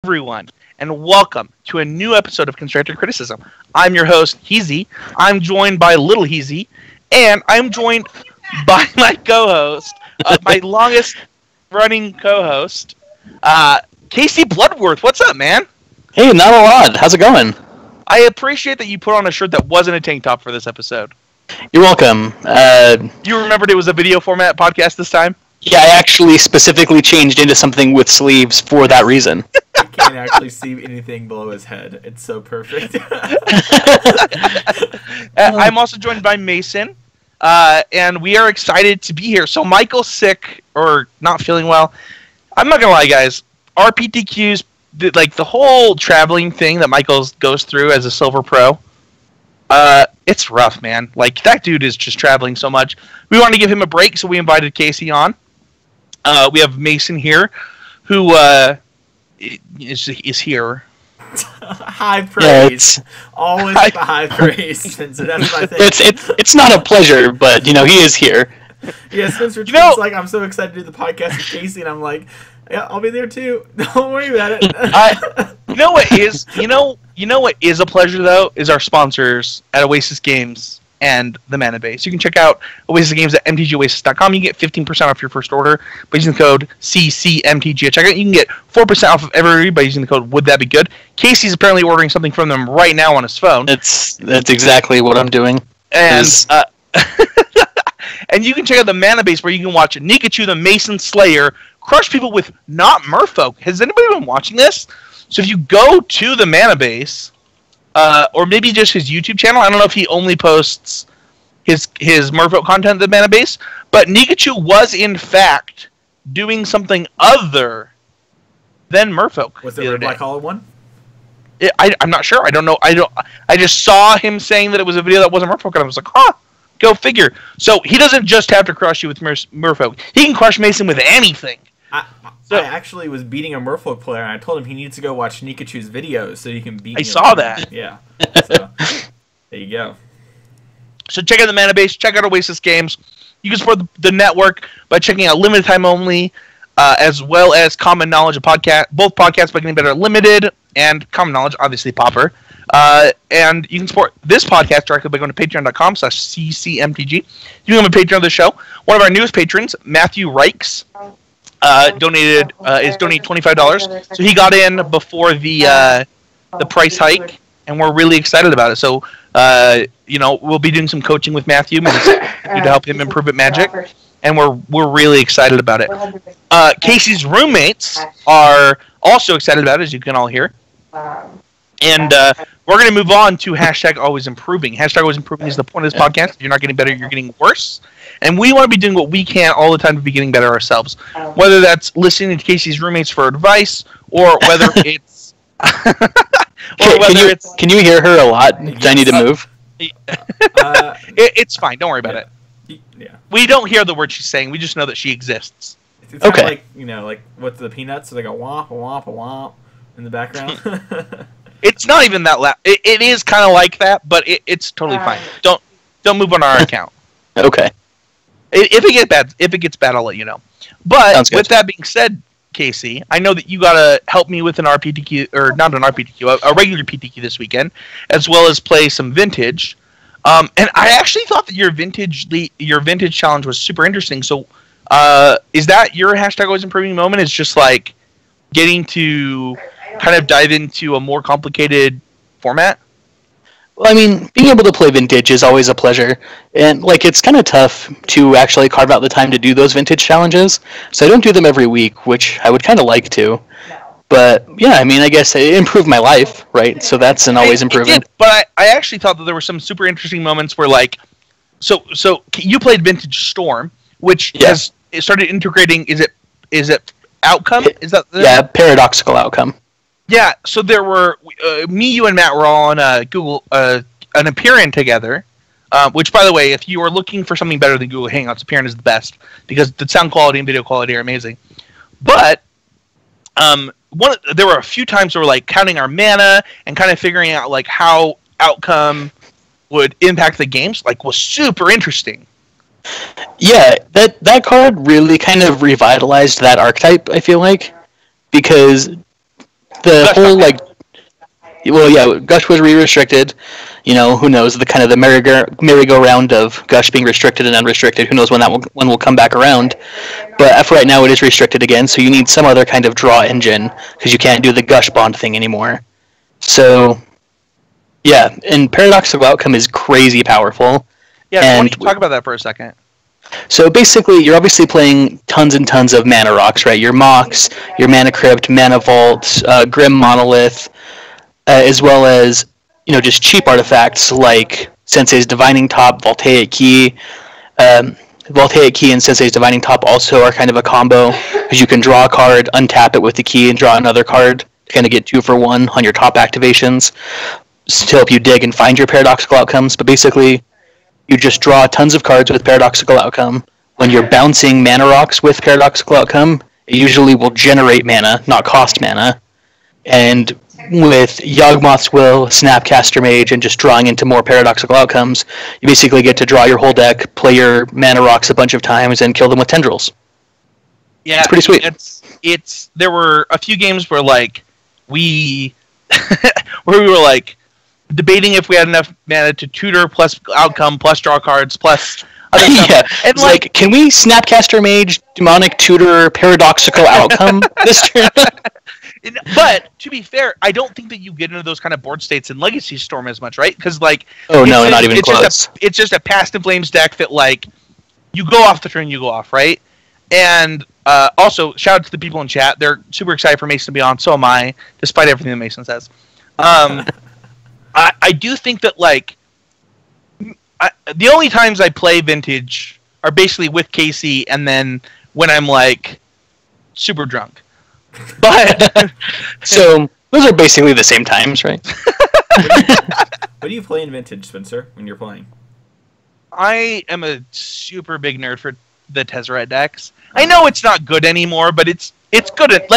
everyone, and welcome to a new episode of Constructive Criticism. I'm your host, Heezy. I'm joined by Little Heezy, and I'm joined by my co-host, my longest-running co-host, Casey Bloodworth. What's up, man? Hey, not a lot. How's it going? I appreciate that you put on a shirt that wasn't a tank top for this episode. You're welcome. You remembered it was a video format podcast this time? Yeah, I actually specifically changed into something with sleeves for that reason. You can't actually see anything below his head. It's so perfect. I'm also joined by Mason, and we are excited to be here. So Michael's sick, or not feeling well. I'm not going to lie, guys. RPTQs, the whole traveling thing that Michael goes through as a Silver Pro, it's rough, man. Like, that dude is just traveling so much. We wanted to give him a break, so we invited Casey on. We have Mason here, who is here. High praise. Yeah, always the high praise, Spencer. That's my thing. It's not a pleasure, but he is here. Yeah, Spencer tweets like, I'm so excited to do the podcast with Casey, and I'm like, yeah, I'll be there too. Don't worry about it. You know what is a pleasure though is our sponsors at Oasis Games and the Mana Base. You can check out Oasis Games at mtgoasis.com. You can get 15% off your first order by using the code CCMTG at checkout. You can get 4% off of every by using the code Would That Be Good. Casey's apparently ordering something from them right now on his phone. That's exactly what I'm doing. And and you can check out the Mana Base where you can watch Nikachu the Mason Slayer crush people with not Merfolk. Has anybody been watching this? So if you go to the Mana Base, or maybe just his YouTube channel, I don't know if he only posts his Merfolk content at the Mana Base, but Nikachu was in fact doing something other than Merfolk. Was there a Black Hollow one? I'm not sure. I don't know. I just saw him saying that it was a video that wasn't Merfolk, and I was like, huh. Go figure. So he doesn't just have to crush you with Merfolk. He can crush Mason with anything. I actually was beating a Merfolk player, and I told him he needs to go watch Nikachu's videos so he can beat me. I saw that. Yeah. So, there you go. So check out the Mana Base. Check out Oasis Games. You can support the network by checking out Limited Time Only, as well as Common Knowledge, both podcasts by Getting Better Limited, and Common Knowledge, obviously Popper. And you can support this podcast directly by going to patreon.com/ccmtg. You can become a patron of the show. One of our newest patrons, Matthew Reichs, donated $25. So he got in before the price hike, and we're really excited about it. So we'll be doing some coaching with Matthew to help him improve at Magic, and we're really excited about it. Casey's roommates are also excited about it, as you can all hear. And we're going to move on to hashtag always improving. Hashtag always improving is the point of this podcast. If you're not getting better, you're getting worse. And we want to be doing what we can all the time to be getting better ourselves. Whether that's listening to Casey's roommates for advice, or whether it's... Can you hear her a lot? Do I need to move? It's fine. Don't worry about it. Yeah. We don't hear the words she's saying. We just know that she exists. It's okay. Kind of like with the Peanuts, so they go womp, a womp, a womp in the background. It's not even that loud. It is kind of like that, but it's totally fine. Don't move on our account. Okay. If it gets bad, I'll let you know. But with that being said, Casey, I know that you gotta help me with an RPTQ, or not an RPTQ, a regular PTQ this weekend, as well as play some Vintage. And I actually thought that your Vintage challenge was super interesting. So, is that your hashtag always improving moment? It's just like getting to kind of dive into a more complicated format? Well, I mean, being able to play Vintage is always a pleasure, and it's kind of tough to actually carve out the time to do those Vintage challenges, so I don't do them every week, which I would kind of like to. But, yeah, I mean, I guess it improved my life, right? So that's an always improving. It did, but I actually thought that there were some super interesting moments where, so you played Vintage Storm, which has started integrating, is it outcome? Is that paradoxical outcome. Yeah, so there were me, you, and Matt were all on Google an Appearance together. Which, by the way, if you are looking for something better than Google Hangouts, Appearance is the best because the sound quality and video quality are amazing. But there were a few times where we're counting our mana and kind of figuring out how outcome would impact the games. Was super interesting. Yeah, that card really kind of revitalized that archetype. I feel like because the Gush whole got Gush was re-restricted. Who knows, the kind of the merry-go-round of Gush being restricted and unrestricted. Who knows when when will come back around? But for right now, it is restricted again. So you need some other kind of draw engine because you can't do the Gush bond thing anymore. So yeah, and paradoxical outcome is crazy powerful. Yeah, why don't you talk about that for a second? So basically, you're obviously playing tons and tons of mana rocks, right? Your Mox, your Mana Crypt, Mana Vault, Grim Monolith, as well as just cheap artifacts like Sensei's Divining Top, Voltaic Key. Voltaic Key and Sensei's Divining Top also are kind of a combo because you can draw a card, untap it with the key, and draw another card to kind of get 2 for 1 on your top activations to help you dig and find your paradoxical outcomes. But basically, you just draw tons of cards with paradoxical outcome. When you're bouncing mana rocks with paradoxical outcome, it usually will generate mana, not cost mana. And with Yawgmoth's Will, Snapcaster Mage, and just drawing into more paradoxical outcomes, you basically get to draw your whole deck, play your mana rocks a bunch of times, and kill them with tendrils. Yeah, it's pretty sweet. There were a few games where we where we were debating if we had enough mana to tutor plus outcome plus draw cards plus other stuff. Yeah, and it's can we Snapcaster Mage, Demonic Tutor, Paradoxical Outcome this turn? But to be fair, I don't think that you get into those kind of board states in Legacy Storm as much, right? Because not even close. It's just a Past in Flames deck that you go off the turn, you go off, right? And also, shout out to the people in chat. They're super excited for Mason to be on. So am I, despite everything that Mason says. I do think that the only times I play Vintage are basically with Casey, and then when I'm super drunk. But so those are basically the same times, right? What do you play in Vintage, Spencer, when you're playing? I am a super big nerd for the Tezzeret decks. I know it's not good anymore, but it's good at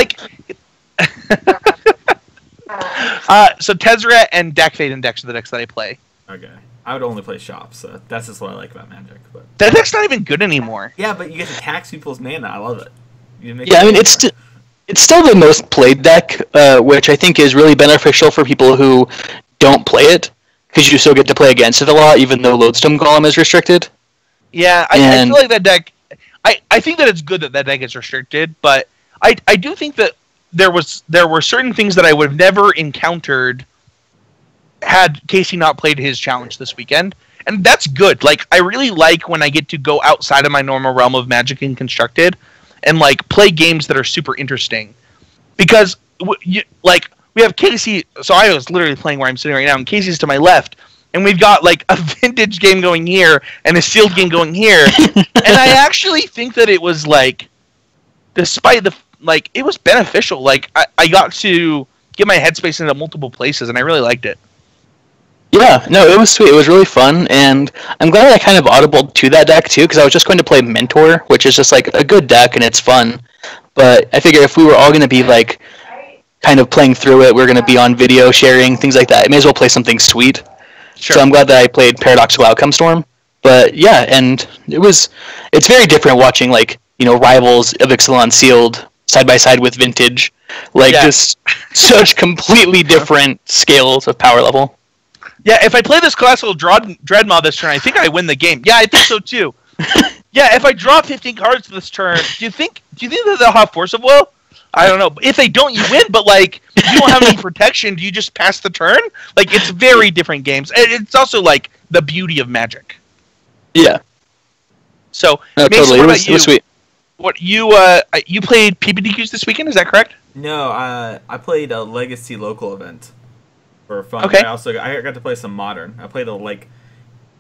so Tezzeret and Deck Fade Index are the decks that I play. Okay. I would only play shops, so that's just what I like about Magic. But that deck's not even good anymore. Yeah, but you get to tax people's mana. I love it. It's still the most played deck, which I think is really beneficial for people who don't play it, because you still get to play against it a lot, even though Lodestone Golem is restricted. Yeah, I feel like that deck... I think that it's good that deck is restricted, but I do think that there were certain things that I would have never encountered had Casey not played his challenge this weekend, and that's good. I really like when I get to go outside of my normal realm of Magic and Constructed, and play games that are super interesting, because we have Casey. So I was literally playing where I'm sitting right now, and Casey's to my left, and we've got a Vintage game going here and a sealed game going here, and I actually think that it was despite the it was beneficial. I got to get my headspace into multiple places, and I really liked it. Yeah, no, it was sweet. It was really fun, and I'm glad I kind of audibled to that deck, too, because I was just going to play Mentor, which is just, a good deck, and it's fun. But I figured if we were all going to be, kind of playing through it, we're going to be on video sharing, things like that. I may as well play something sweet. Sure. So I'm glad that I played Paradoxical Outcome Storm. But, yeah, and it's very different watching, Rivals of Ixalan Sealed side-by-side with Vintage. Just such completely different scales of power level. Yeah, if I play this classical Dreadmaw this turn, I think I win the game. Yeah, I think so too. Yeah, if I draw 15 cards this turn, do you think that they'll have Force of Will? I don't know. If they don't, you win. But you don't have any protection. Do you just pass the turn? It's very different games. It's also the beauty of Magic. Yeah. So no, Mason, totally. It was sweet. What you played PPDQs this weekend? Is that correct? No, I played a Legacy local event. For fun. Okay. I got to play some Modern. I've been playing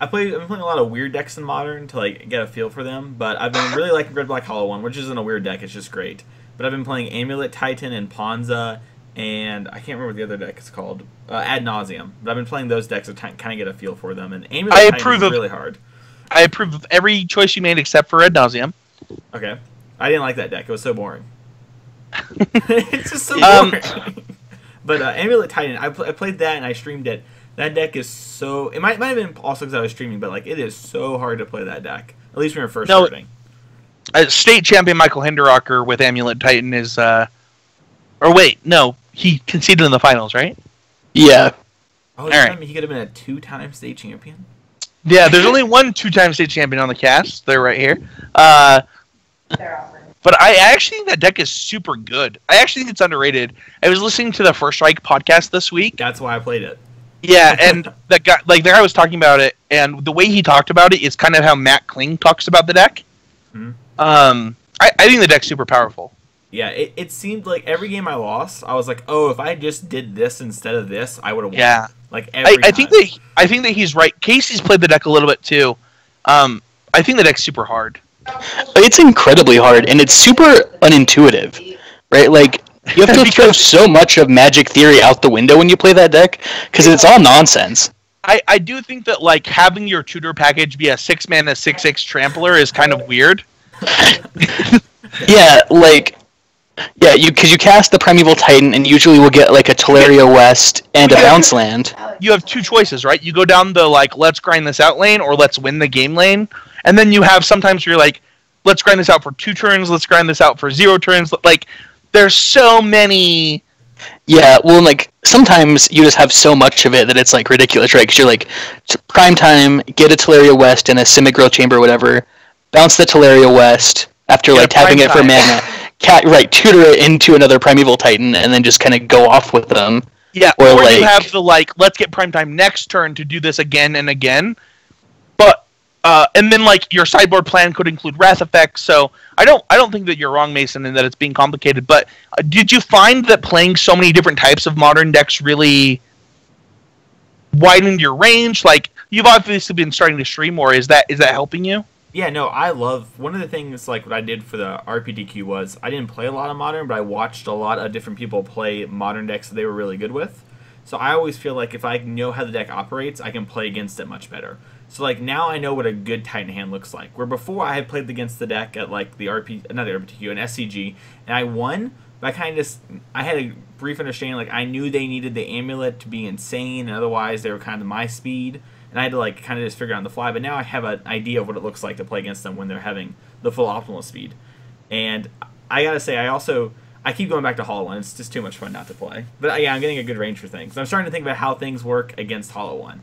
a lot of weird decks in Modern to get a feel for them, but I've been really liking Red Black Hollow One, which isn't a weird deck, it's just great. But I've been playing Amulet Titan and Ponza, and I can't remember what the other deck is called, Ad Nauseam. But I've been playing those decks to kind of get a feel for them, and Amulet Titan is really hard. I approve of every choice you made except for Ad Nauseam. Okay. I didn't like that deck. It was so boring. It's just so boring. But Amulet Titan, I played that and I streamed it. That deck is so... It might have been also because I was streaming, but it is so hard to play that deck. At least when you're first starting. State champion Michael Hinderocker with Amulet Titan is... or Or wait, no, he conceded in the finals, right? Yeah. Oh, Alright. he could have been a 2-time state champion. Yeah, there's only one 2-time state champion on the cast. They're right here. But I actually think that deck is super good. I actually think it's underrated. I was listening to the First Strike podcast this week. That's why I played it. Yeah, and the guy was talking about it, and the way he talked about it is kind of how Matt Kling talks about the deck. Mm-hmm. I think the deck's super powerful. Yeah, it seemed like every game I lost, I was like, oh, if I just did this instead of this, I would have won. Yeah. Like every I think that he's right. Casey's played the deck a little bit too. I think the deck's super hard. It's incredibly hard, and it's super unintuitive, right? Like, you have to throw so much of Magic Theory out the window when you play that deck, because it's all nonsense. I do think that, like, having your tutor package be a 6-mana 6/6 trampler is kind of weird. Yeah, like... Yeah, because you cast the Primeval Titan, and usually we'll get, like, a Teleria West and a bounce land. You have two choices, right? You go down the, like, let's grind this out lane, or let's win the game lane. And then you have sometimes where you're like, let's grind this out for 2 turns, let's grind this out for 0 turns. Like, there's so many... Yeah, well, like, sometimes you just have so much of it that it's, like, ridiculous, right? Because you're like, prime time, get a Teleria West and a Simic Growth Chamber or whatever, bounce the Teleria West after, like, tapping it for mana, tutor it into another Primeval Titan, and then just kind of go off with them. Yeah, or like, you have the, like, let's get prime time next turn to do this again and again. But, and then, like, your sideboard plan could include Wrath effects, so I don't think that you're wrong, Mason, in that it's being complicated, but did you find that playing so many different types of modern decks really widened your range? Like, you've obviously been starting to stream more. Is that helping you? Yeah, no, I love... One of the things, like, what I did for the RPDQ was I didn't play a lot of Modern, but I watched a lot of different people play Modern decks that they were really good with. So I always feel like if I know how the deck operates, I can play against it much better. So, like, now I know what a good Titan hand looks like. Where before I had played against the deck at, like, not the RPTQ, an SCG, and I won, but I kind of just... I had a brief understanding, like, I knew they needed the amulet to be insane, and otherwise they were kind of my speed. And I had to, like, kind of just figure it out on the fly. But now I have an idea of what it looks like to play against them when they're having the full optimal speed. And I gotta say, I keep going back to Hollow One. It's just too much fun not to play. But yeah, I'm getting a good range for things. I'm starting to think about how things work against Hollow One.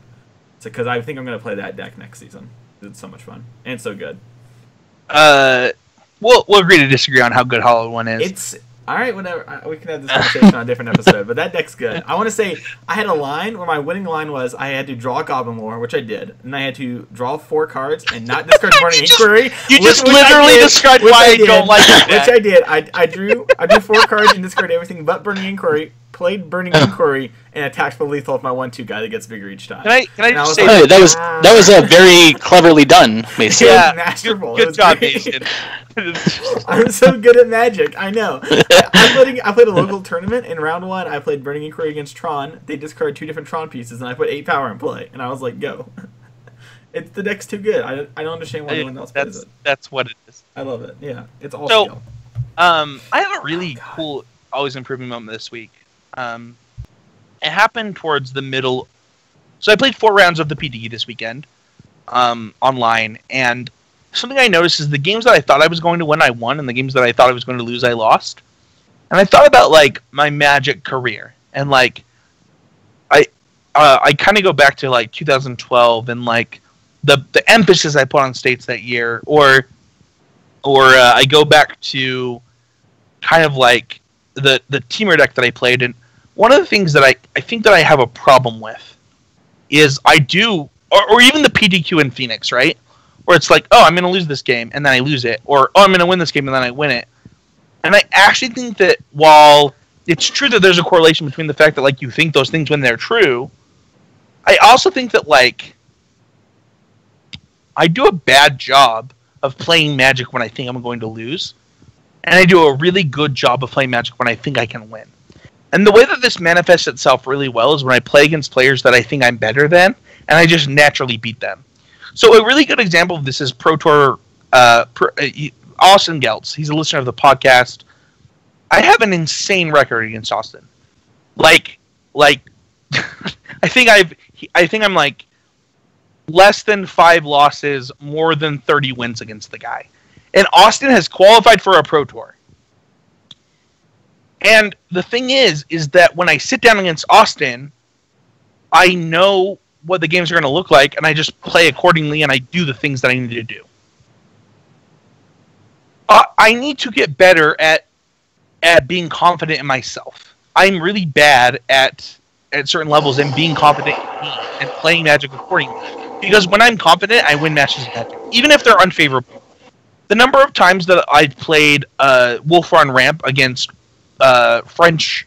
Because I think I'm going to play that deck next season. It's so much fun. And it's so good. We'll agree to disagree on how good Hollow One is. It's... Alright, whatever. We can have this conversation on a different episode. But that deck's good. I want to say, I had a line where my winning line was I had to draw a Goblin Lore, which I did. And I had to draw 4 cards and not discard Burning Inquiry. You just literally described why I don't like that. Which I did. I drew 4 cards and discarded everything but Burning Inquiry. Played Burning Inquiry and attacked for lethal with my 1/2 guy that gets bigger each time. Can I just say that was very cleverly done, Mason. Yeah, masterful. Good job, Mason. I'm so good at Magic. I know. I played a local tournament in round 1. I played Burning Inquiry against Tron. They discarded 2 different Tron pieces, and I put 8 power in play. And I was like, go. The deck's too good. I don't understand why anyone else plays it. That's what it is. I love it. Yeah, it's all so, skill. I have a really cool always improving moment this week. It happened towards the middle. So I played 4 rounds of the PDE this weekend online, and something I noticed is the games that I thought I was going to win, I won, and the games that I thought I was going to lose, I lost. And I thought about, like, my Magic career, and, like, I kind of go back to, like, 2012 and, like, the emphasis I put on states that year, or I go back to kind of, like, the teamer deck that I played. And one of the things that I think that I have a problem with is I do, or even the PDQ in Phoenix, right? Where it's like, oh, I'm going to lose this game, and then I lose it. Or, oh, I'm going to win this game, and then I win it. And I actually think that while it's true that there's a correlation between the fact that, like, you think those things when they're true, I also think that, like, I do a bad job of playing Magic when I think I'm going to lose. And I do a really good job of playing Magic when I think I can win. And the way that this manifests itself really well is when I play against players that I think I'm better than, and I just naturally beat them. So a really good example of this is Pro Tour Austin Geltz. He's a listener of the podcast. I have an insane record against Austin. Like I think I'm like less than 5 losses, more than 30 wins against the guy. And Austin has qualified for a Pro Tour. And the thing is that when I sit down against Austin, I know what the games are going to look like, and I just play accordingly, and I do the things that I need to do. I need to get better at being confident in myself. I'm really bad at certain levels and being confident in me and playing Magic accordingly. Because when I'm confident, I win matches of Magic, even if they're unfavorable. The number of times that I played Wolf Run Ramp against French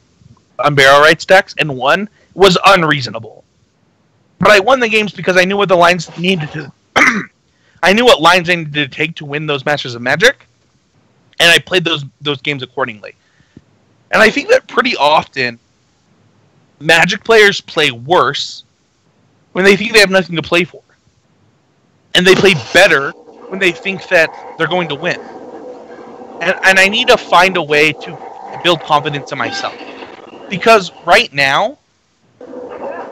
Unburial Rights decks and won was unreasonable. But I won the games because I knew what the lines needed to. I knew what lines I needed to take to win those matches of Magic, and I played those games accordingly. And I think that pretty often, Magic players play worse when they think they have nothing to play for, and they play better when they think that they're going to win. And I need to find a way to build confidence in myself. Because right now,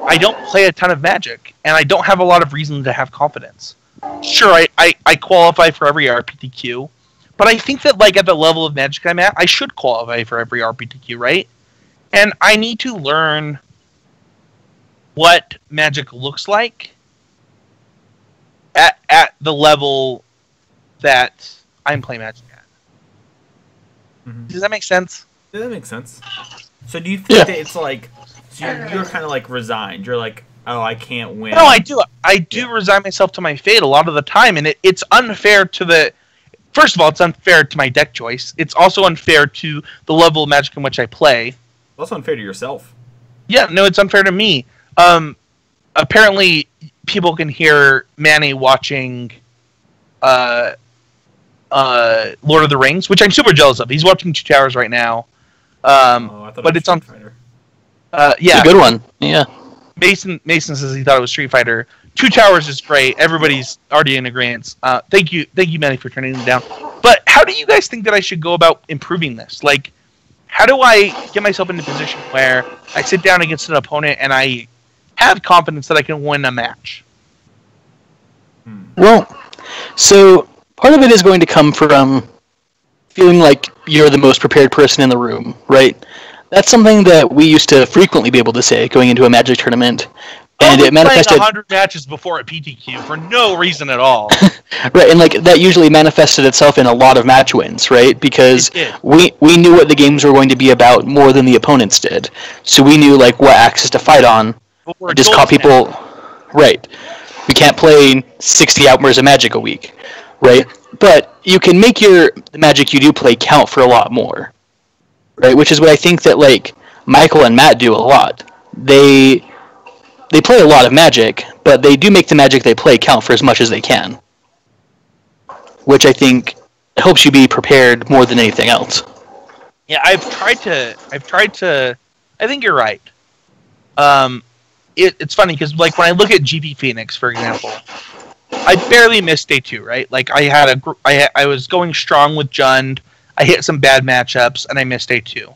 I don't play a ton of Magic, and I don't have a lot of reason to have confidence. Sure, I qualify for every RPTQ, but I think that like at the level of Magic I'm at, I should qualify for every RPTQ, right? And I need to learn what Magic looks like at the level that I'm playing Magic at. Mm-hmm. Does that make sense? Yeah, that makes sense. So do you think that it's like, so you're kind of like resigned? You're like, oh, I can't win. No, I do. I do resign myself to my fate a lot of the time, and it's unfair to the. First of all, it's unfair to my deck choice. It's also unfair to the level of Magic in which I play. It's also unfair to yourself. Yeah, no, it's unfair to me. Apparently, people can hear Manny watching Lord of the Rings, which I'm super jealous of. He's watching Two Towers right now. But it's on. Yeah, it's a good one. Yeah. Mason says he thought it was Street Fighter. Two Towers is great. Everybody's already in agreement. Thank you, Manny, for turning it down. But how do you guys think that I should go about improving this? Like, how do I get myself in a position where I sit down against an opponent and I have confidence that I can win a match? Well, so part of it is going to come from feeling like you're the most prepared person in the room, right? That's something that we used to frequently be able to say going into a Magic tournament. And it manifested 100 matches before at PTQ for no reason at all. Right, and like that usually manifested itself in a lot of match wins, right? Because we knew what the games were going to be about more than the opponents did. So we knew like what axis to fight on. Just caught people right. We can't play 60 hours of Magic a week, right? But you can make the Magic you do play count for a lot more. Right? Which is what I think that like Michael and Matt do a lot. They play a lot of Magic, but they do make the Magic they play count for as much as they can. Which I think helps you be prepared more than anything else. Yeah, I've tried to I think you're right. It's funny because like when I look at GP Phoenix, for example, I barely missed day 2, right? Like I was going strong with Jund, I hit some bad matchups, and I missed day 2.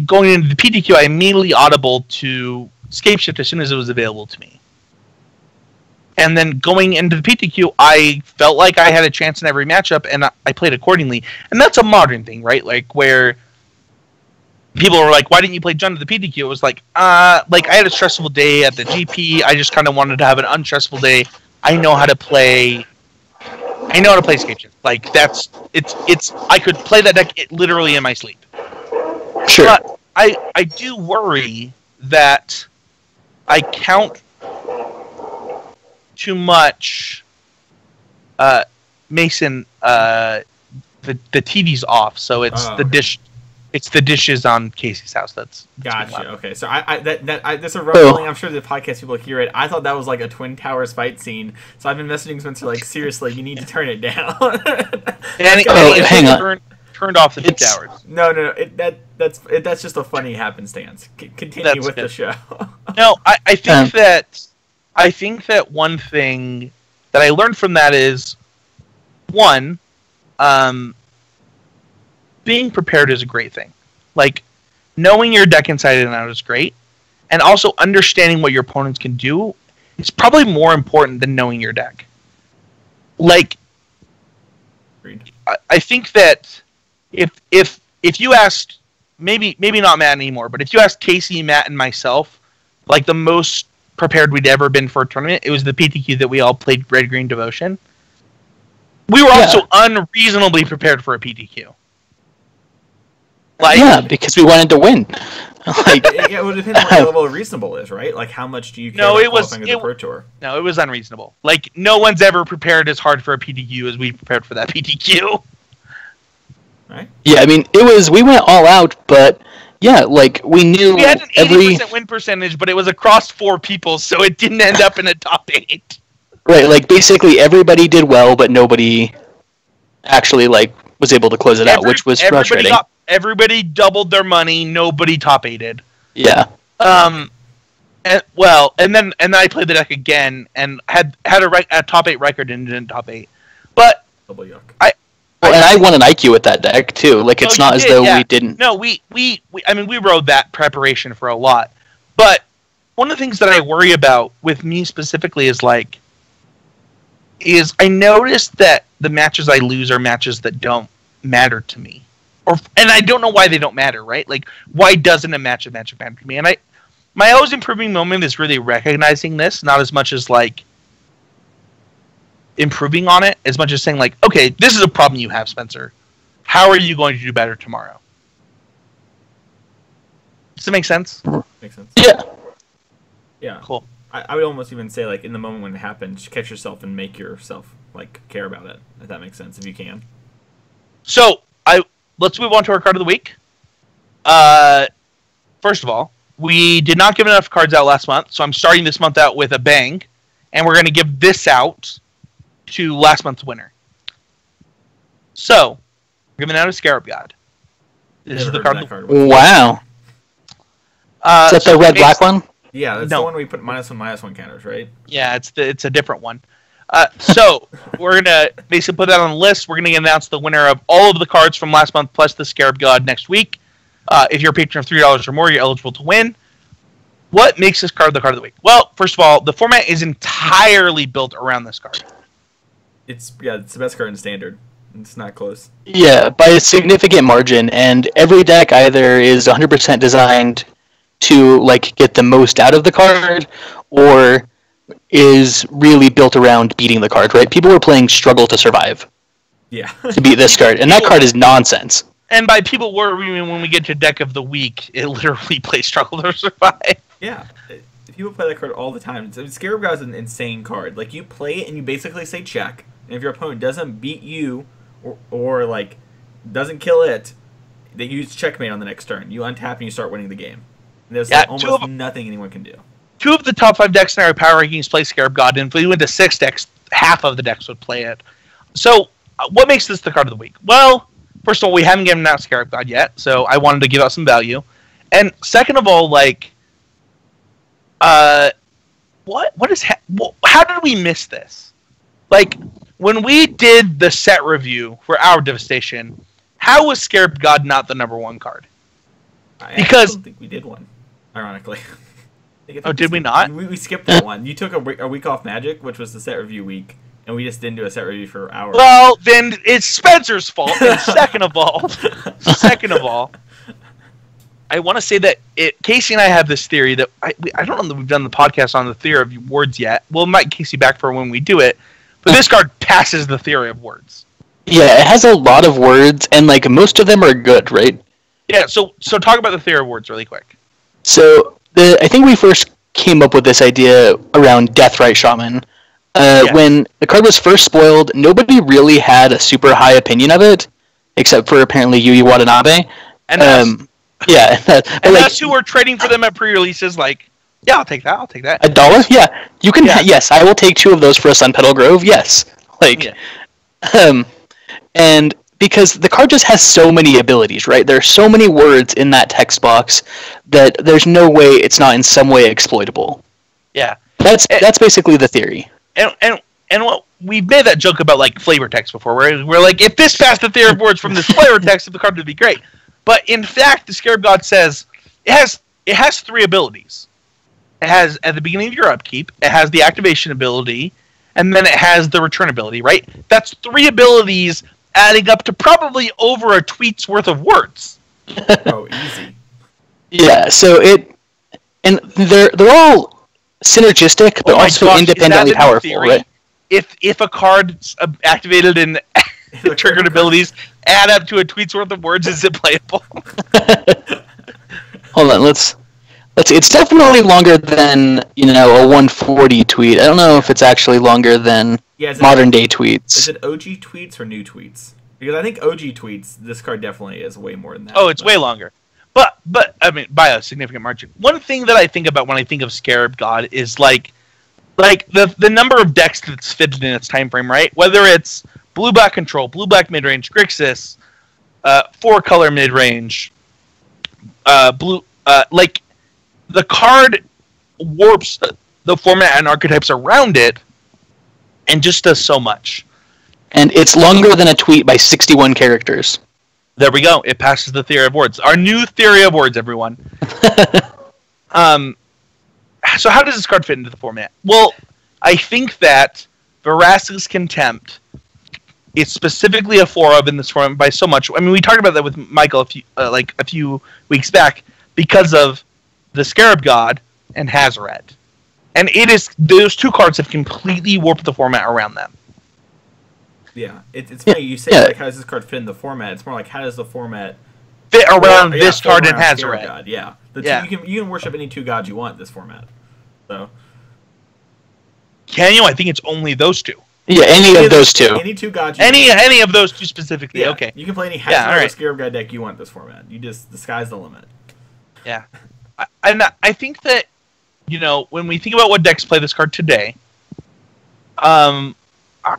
Going into the PTQ, I immediately audibled to Scapeshift as soon as it was available to me. And then going into the PTQ, I felt like I had a chance in every matchup, and I played accordingly. And that's a modern thing, right? Like, where people were like, why didn't you play Jund at the PTQ? It was like I had a stressful day at the GP. I just kind of wanted to have an unstressful day. I know how to play Scapeshift. Like, it's I could play that deck literally in my sleep. Sure. But I do worry that I count too much. Mason, the TV's off, so it's the dish. It's the dishes on Casey's house. That's gotcha. Okay, so that's a rumbling. I'm sure the podcast people hear it. I thought that was like a Twin Towers fight scene. So I've been messaging Spencer like, seriously, you need to turn it down. Hang on. Turned off the Twin Towers. No. That's just a funny happenstance. Continue with the show. No, I think that one thing that I learned from that is one. Being prepared is a great thing. Like, knowing your deck inside and out is great. And also understanding what your opponents can do is probably more important than knowing your deck. Like, I think that if you asked maybe not Matt anymore, but if you ask Casey, Matt, and myself, like the most prepared we'd ever been for a tournament, it was the PTQ that we all played Red Green Devotion. We were also unreasonably prepared for a PTQ. Like, because we wanted to win. Like, it would depend on what your level of reasonable is, right? Like, how much do you care about qualifying as a Pro Tour? No, it was unreasonable. Like, no one's ever prepared as hard for a PTQ as we prepared for that PTQ. Right? Yeah, I mean, we went all out, but yeah, like, we knew we had an 80% win percentage, but it was across 4 people, so it didn't end up in a top 8. Right, like, basically everybody did well, but nobody actually, like, was able to close it out, which was frustrating. Everybody doubled their money. Nobody top 8'd. Yeah. And then I played the deck again and had a top 8 record and didn't top 8. But double yuck. And I won an IQ with that deck too. Like it's not as though we didn't. No, we rode that preparation for a lot. But one of the things that I worry about with me specifically is I noticed that the matches I lose are matches that don't matter to me. And I don't know why they don't matter, right? Like, why doesn't a match matter to me? And my always improving moment is really recognizing this, not as much as, like, improving on it, as much as saying, like, okay, this is a problem you have, Spencer. How are you going to do better tomorrow? Does that make sense? Makes sense. Yeah. Yeah. Cool. I would almost even say, like, in the moment when it happens, catch yourself and make yourself, like, care about it, if that makes sense, if you can. So, let's move on to our card of the week. First of all, we did not give enough cards out last month, so I'm starting this month out with a bang, and we're going to give this out to last month's winner. So, we're giving out a Scarab God. This is the card. Wow. Is that the red-black one? Yeah, that's the one where we put -1/-1 counters, right? Yeah, it's a different one. So, we're going to basically put that on the list. We're going to announce the winner of all of the cards from last month plus the Scarab God next week. If you're a patron of $3 or more, you're eligible to win. What makes this card the card of the week? Well, first of all, the format is entirely built around this card. It's the best card in Standard. It's not close. Yeah, by a significant margin, and every deck either is 100% designed to like get the most out of the card, or is really built around beating the card, right? People were playing Struggle to Survive. Yeah. To beat this card, and that card is nonsense. And by people when we get to Deck of the Week, it literally plays Struggle to Survive. Yeah. People play that card all the time. Scarab God is an insane card. Like, you play it and you basically say check, and if your opponent doesn't beat you, or like, doesn't kill it, they use checkmate on the next turn. You untap and you start winning the game. And there's almost nothing anyone can do. 2 of the top 5 decks in our power rankings play Scarab God, and if we went to 6 decks, half of the decks would play it. So, what makes this the card of the week? Well, first of all, we haven't given out Scarab God yet, so I wanted to give out some value. And second of all, like, how did we miss this? Like, when we did the set review for our Devastation, how was Scarab God not the #1 card? Because I don't think we did one, ironically. Did we not? We skipped that one. You took a week off Magic, which was the set review week, and we just didn't do a set review for hours. Well, then it's Spencer's fault. And second of all, I want to say that Casey and I have this theory that I don't know that we've done the podcast on the theory of words yet. We'll invite Casey back for when we do it. But this card passes the theory of words. Yeah, it has a lot of words, and like most of them are good, right? Yeah. So talk about the theory of words really quick. So I think we first came up with this idea around Deathrite Shaman. Yes. When the card was first spoiled, nobody really had a super high opinion of it, except for apparently Yui Watanabe. And us. Yeah. And us who were trading for them at pre-releases, like, yeah, I'll take that. $1? Yeah. You can. Yeah. Yes, I will take 2 of those for a Sun Petal Grove. Yes. Like, yeah. And because the card just has so many abilities, right? There are so many words in that text box that there's no way it's not in some way exploitable. Yeah. That's basically the theory. And what we've made that joke about like flavor text before, where we're like, if this passed the theory of words from this flavor text, the card would be great. But in fact, the Scarab God says it has 3 abilities. It has at the beginning of your upkeep, it has the activation ability, and then it has the return ability, right? That's 3 abilities adding up to probably over a tweet's worth of words. Oh, easy. Yeah, so they're all synergistic, but Oh my also gosh, independently is that a new powerful, theory? right? If a card's activated and triggered abilities add up to a tweet's worth of words, is it playable? Hold on, let's see. It's definitely longer than a 140 tweet. I don't know if it's actually longer than modern day tweets. Is it OG tweets or new tweets? Because I think OG tweets, this card definitely is way more than that. Oh, it's way longer. But I mean, by a significant margin. One thing that I think about when I think of Scarab God is like the number of decks that's fitted in its time frame, right? Whether it's blue-black control, blue-black mid-range, Grixis, 4-color mid-range, blue, like the card warps the format and archetypes around it, and just does so much. And it's longer than a tweet by 61 characters. There we go. It passes the theory of words. Our new theory of words, everyone. So how does this card fit into the format? Well, I think that Verastig's Contempt is specifically a 4-of in this format by so much. I mean, we talked about that with Michael a few weeks back because of the Scarab God and Hazoret. And those two cards have completely warped the format around them. Yeah, it's funny you say like how does this card fit in the format? It's more like how does the format fit around this card and Hazoret? God. Yeah, you can worship any two gods you want in this format. So can you? I think it's only those two. Yeah, any of those two. Any two gods. Any of those two specifically. Yeah, okay. You can play any Hazoret or Scarab God deck you want in this format. The sky's the limit. Yeah, I think that when we think about what decks play this card today,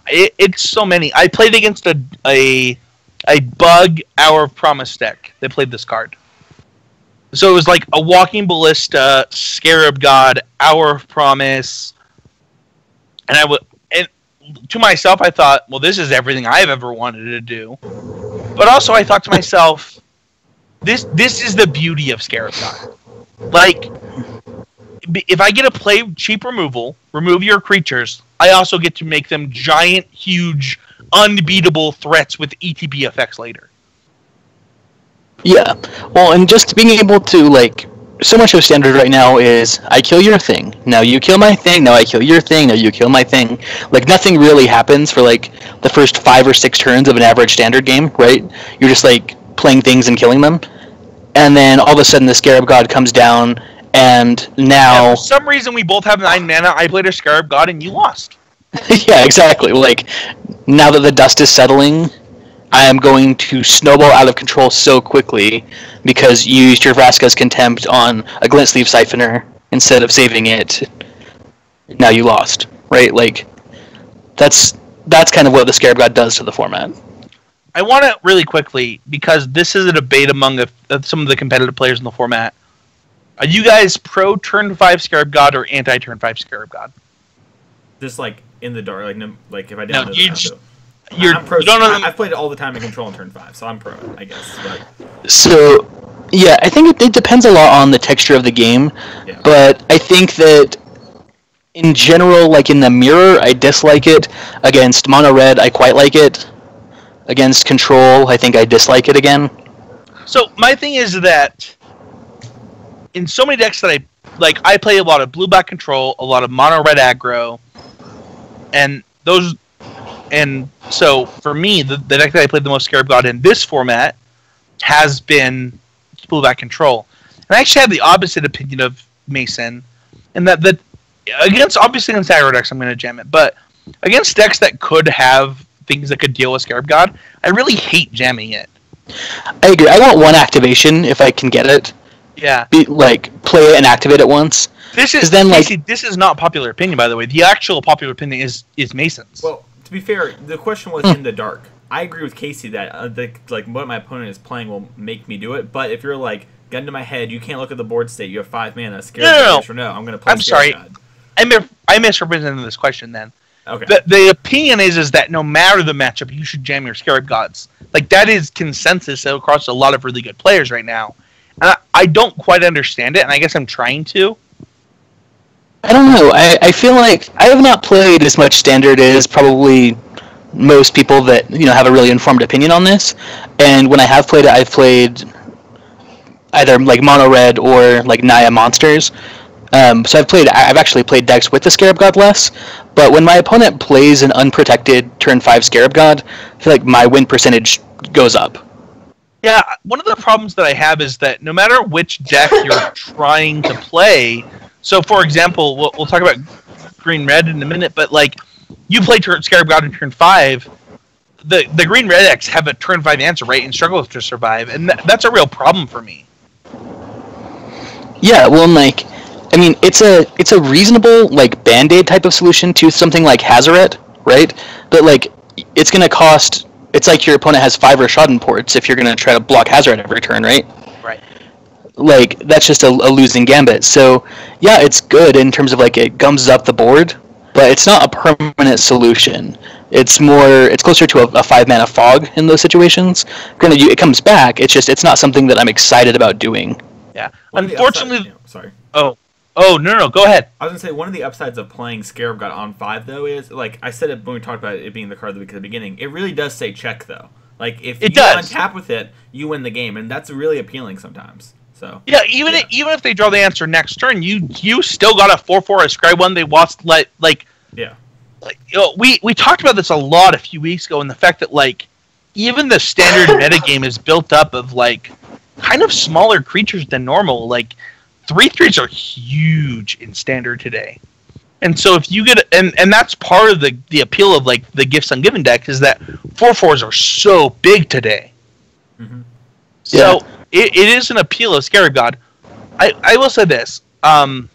it's so many. I played against a bug Hour of Promise deck that played this card. So it was like a Walking Ballista, Scarab God, Hour of Promise, and to myself I thought, well, this is everything I've ever wanted to do. But also I thought to myself, this is the beauty of Scarab God. Like, if I get to play cheap removal, remove your creatures, I also get to make them giant, huge, unbeatable threats with ETB effects later. Yeah. Well, and just being able to, so much of Standard right now is, I kill your thing, now you kill my thing, now I kill your thing, now you kill my thing. Nothing really happens for, the first 5 or 6 turns of an average Standard game, right? You're just, playing things and killing them. And then all of a sudden the Scarab God comes down, and now... Yeah, for some reason we both have 9 mana, I played a Scarab God, and you lost. Yeah, exactly. Now that the dust is settling, I am going to snowball out of control so quickly because you used your Vraska's Contempt on a Glint Sleeve Siphoner instead of saving it. Now you lost, right? That's kind of what the Scarab God does to the format. I want to really quickly, because this is a debate among some of the competitive players in the format. Are you guys pro Turn 5 Scarab God or anti Turn 5 Scarab God? Just in the dark, if I don't know I'm pro. I've I've played it all the time in Control on turn 5, so I'm pro, I guess. But. So, yeah, I think it depends a lot on the texture of the game, but I think that in general, in the mirror, I dislike it. Against mono red, I quite like it. Against Control, I think I dislike it again. So my thing is that in so many decks that I play a lot of blue-black Control, a lot of mono red aggro, and so for me, the deck that I played the most Scarab God in this format has been blue-black Control. And I actually have the opposite opinion of Mason, and that obviously against aggro decks I'm going to jam it, but against decks that could have things that could deal with Scarab God, I really hate jamming it. I agree. I want one activation if I can get it. Yeah. Play it and activate it once. This is not popular opinion, by the way. The actual popular opinion is Mason's. Well, to be fair, the question was in the dark. I agree with Casey that what my opponent is playing will make me do it. But if you're gun to my head, you can't look at the board state. You have 5 mana. Scarab God. No, I'm going to play. I'm sorry. I misrepresented this question then. Okay. The opinion is that no matter the matchup, you should jam your Scarab Gods. That is consensus across a lot of really good players right now. And I don't quite understand it, and I guess I'm trying to. I don't know. I feel like I have not played as much Standard as probably most people that have a really informed opinion on this. And when I have played it, I've played either like mono red or like Naya monsters. So I've actually played decks with the Scarab God less, but when my opponent plays an unprotected turn 5 Scarab God, I feel like my win percentage goes up. Yeah, one of the problems that I have is that no matter which deck you're trying to play, so for example, we'll talk about green-red in a minute, but like you play Scarab God in turn 5, the green-red decks have a turn 5 answer, right, and struggle to survive, and that's a real problem for me. Yeah, well, like, I mean, it's a reasonable like Band-Aid type of solution to something like Hazoret, right? But like, it's gonna cost. It's like your opponent has 5 Rashadan ports if you're gonna try to block Hazoret every turn, right? Right. Like, that's just a losing gambit. So yeah, it's good in terms of like it gums up the board, but it's not a permanent solution. It's closer to a 5-mana fog in those situations. Granted, it comes back. It's not something that I'm excited about doing. Yeah. Unfortunately, sorry. Oh, no, go ahead. I was going to say, one of the upsides of playing Scarab God on 5, though, is, like, I said it when we talked about it being the card of the week at the beginning, it really does say check, though. Like, if you untap with it, you win the game, and that's really appealing sometimes. So yeah, even if they draw the answer next turn, you still got a 4/4 a Scry 1 they lost, we talked about this a lot a few weeks ago, and the fact that, like, even the standard metagame is built up of, like, kind of smaller creatures than normal, like, 3/3s are huge in standard today. And so if you get and that's part of the appeal of like the Gifts Ungiven deck is that 4/4s are so big today. Mm-hmm. So it is an appeal of Scarab God. I will say this. Scarab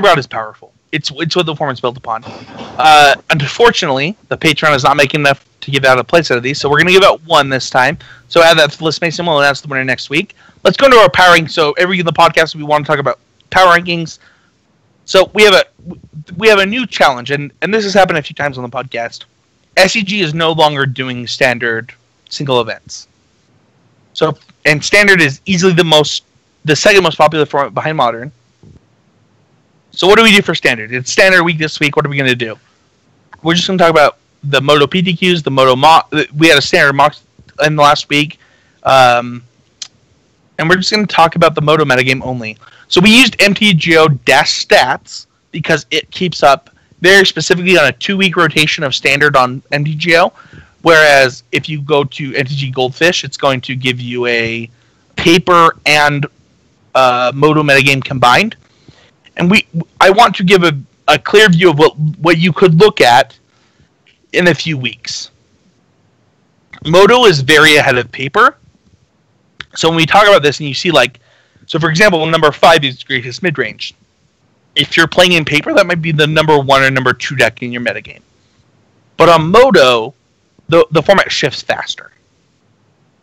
God is powerful. It's what the format's built upon. Unfortunately, the Patreon is not making enough to give out a playset of these, so we're going to give out one this time. So add that to the list, Mason. We'll announce the winner next week. Let's go into our power rankings. So every week in the podcast, we want to talk about power rankings. So we have a new challenge, and this has happened a few times on the podcast. SEG is no longer doing standard single events. So, and standard is easily the second most popular format behind modern. So what do we do for standard? It's standard week this week. What are we going to do? We're just going to talk about the Moto PTQs, the Moto mock. We had a standard mock in the last week. And we're just going to talk about the Moto metagame only. So we used MTGO dash stats because it keeps up very specifically on a 2-week rotation of standard on MTGO. Whereas if you go to MTG Goldfish, it's going to give you a paper and Moto metagame combined. And I want to give a clear view of what you could look at in a few weeks. Moto is very ahead of paper. So when we talk about this and you see so for example, number 5 is greatest midrange. If you're playing in paper, that might be the number 1 or number 2 deck in your metagame. But on Moto, the format shifts faster.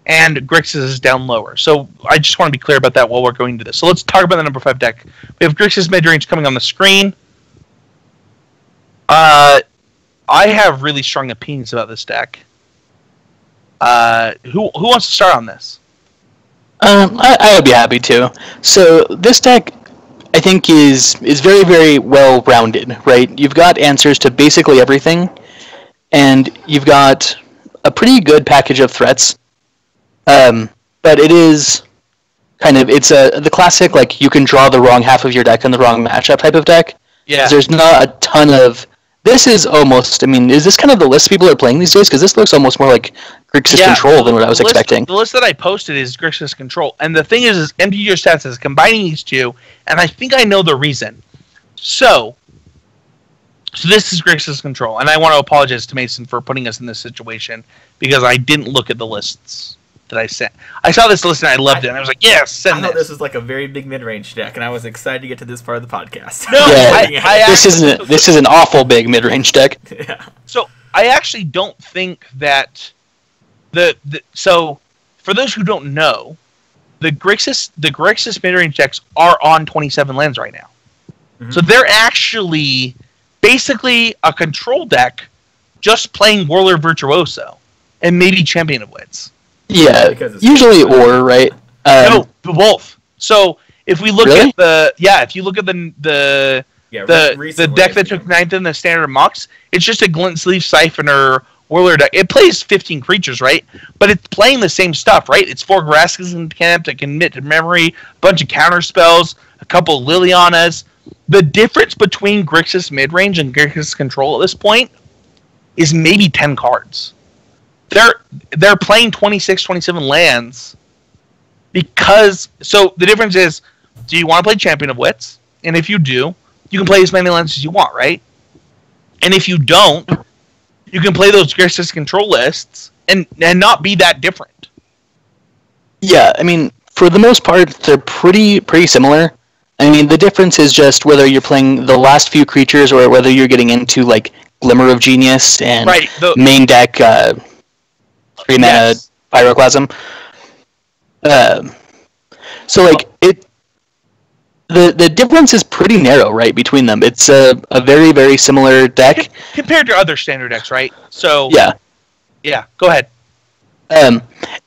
And Grixis is down lower. So I just want to be clear about that while we're going to this. So let's talk about the number 5 deck. We have Grixis midrange coming on the screen. I have really strong opinions about this deck. Who wants to start on this? I would be happy to. So this deck, I think, is very, very well rounded, right? You've got answers to basically everything, and you've got a pretty good package of threats. But it is it's the classic, like, you can draw the wrong half of your deck in the wrong matchup type of deck. Yeah. There's not a ton of. This is almost. I mean, is this kind of the list people are playing these days? Because this looks almost more like Grixis Control than what I was expecting. The list that I posted is Grixis Control, and the thing is MTG Stats is combining these two, and I think I know the reason. So this is Grixis Control, and I want to apologize to Mason for putting us in this situation because I didn't look at the lists that I sent. I saw this list and I loved it, and I was like, yes, send this. I thought this was like a very big mid-range deck, and I was excited to get to this part of the podcast. No, this is an awful big mid-range deck. Yeah. So I actually don't think that so for those who don't know, the Grixis mid-range decks are on 27 lands right now. Mm-hmm. So they're actually basically a control deck just playing Warlord Virtuoso and maybe Champion of Wits. Yeah, usually right? No, both. So if we look at if you look at the deck that took 9th in the standard mocks, it's just a Glint Sleeve Siphoner Warlord deck, it plays 15 creatures, right? But it's playing the same stuff, right? It's 4 Grassas in camp that can commit to memory, a bunch of counter spells, a couple of Lilianas. The difference between Grixis midrange and Grixis control at this point is maybe 10 cards. They're playing 26, 27 lands because... So the difference is, do you want to play Champion of Wits? And if you do, you can play as many lands as you want, right? And if you don't, you can play those Grixis control lists and not be that different. Yeah, I mean, for the most part, they're pretty similar. I mean, the difference is just whether you're playing the last few creatures or whether you're getting into, like, Glimmer of Genius and main deck 3-mana Pyroclasm. So, like, the difference is pretty narrow, right, between them. It's a very, very similar deck. Compared to other standard decks, right? So yeah, go ahead. And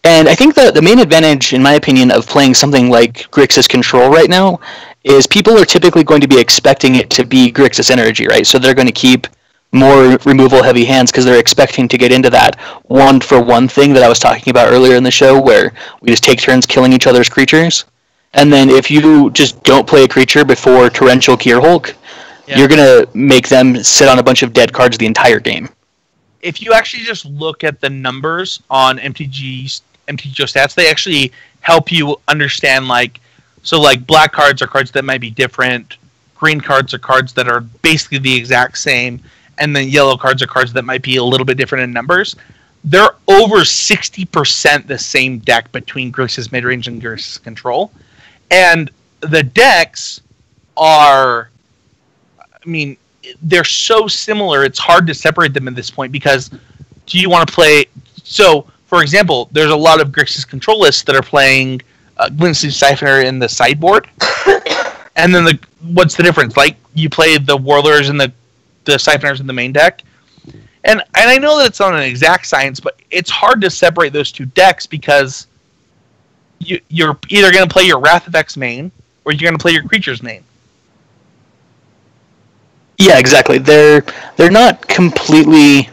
I think the main advantage, in my opinion, of playing something like Grixis Control right now is people are typically going to be expecting it to be Grixis Energy, right? So they're going to keep more removal-heavy hands because they're expecting to get into that one-for-one thing that I was talking about earlier in the show where we just take turns killing each other's creatures. And then if you just don't play a creature before Torrential Gearhulk, you're going to make them sit on a bunch of dead cards the entire game. If you actually just look at the numbers on MTGO stats, they actually help you understand, like, so like black cards are cards that might be different, green cards are cards that are basically the exact same, and then yellow cards are cards that might be a little bit different in numbers. They're over 60% the same deck between Grixis Midrange and Grixis Control. And the decks are, I mean, they're so similar, it's hard to separate them at this point because do you want to play... So, for example, there's a lot of Grixis Control lists that are playing Glintsleeve Siphoner in the sideboard. And then what's the difference? Like, you play the Warlords and the Siphoners in the main deck. And I know that it's not an exact science, but it's hard to separate those two decks because you're either going to play your Wrath of X main or you're going to play your Creatures main. Yeah, exactly. They're not completely...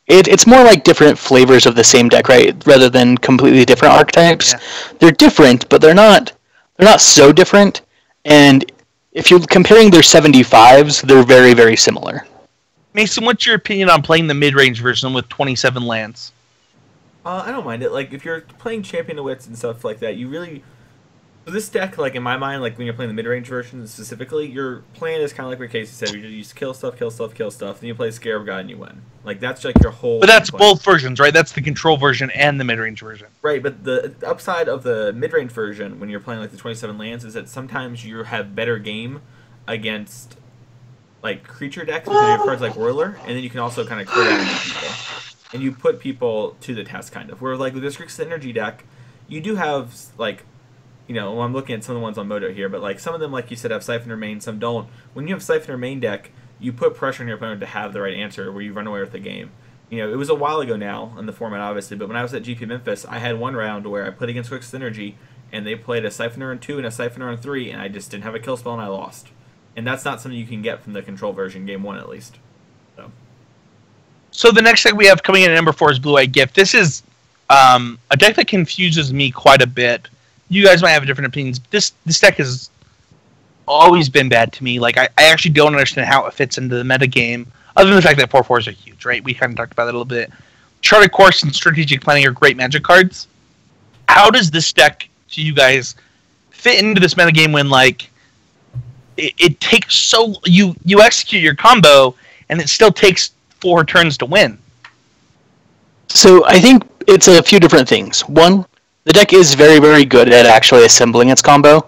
It's more like different flavors of the same deck, right? Rather than completely different archetypes. Yeah. They're different, but they're not so different. And if you're comparing their 75s, they're very, very similar. Mason, what's your opinion on playing the mid-range version with 27 lands? I don't mind it. Like, if you're playing Champion of Wits and stuff like that, you really... So this deck, like, in my mind, like, when you're playing the mid-range version specifically, your plan is kind of like what Casey said. You just kill stuff, then you play Scare of God and you win. Like, that's, like, your whole... But that's both versions, right? That's the control version and the mid-range version. Right, but the upside of the mid-range version, when you're playing, like, the 27 lands, is that sometimes you have better game against, like, creature decks because you have cards like Whirler, and then you can also kind of clear out people. And you put people to the test, kind of. Where, like, with this Grixis Energy deck, you do have, like... You know, well, I'm looking at some of the ones on Moto here, but like some of them, like you said, have Siphoner main, some don't. When you have Siphoner main deck, you put pressure on your opponent to have the right answer where you run away with the game. You know, it was a while ago now in the format, obviously, but when I was at GP Memphis, I had one round where I played against Grixis Energy, and they played a Siphoner on 2 and a Siphoner on 3, and I just didn't have a kill spell, and I lost. And that's not something you can get from the control version, game 1 at least. So the next deck we have coming in at number 4 is Blue-Eye Gift. This is a deck that confuses me quite a bit. You guys might have different opinions. This deck has always been bad to me. Like, I actually don't understand how it fits into the meta game, other than the fact that 4/4s are huge, right? We kind of talked about that a little bit. Charted Course and Strategic Planning are great Magic cards. How does this deck, to you guys, fit into this meta game when, like, it takes so... You execute your combo, and it still takes 4 turns to win? So I think it's a few different things. One... The deck is very, very good at actually assembling its combo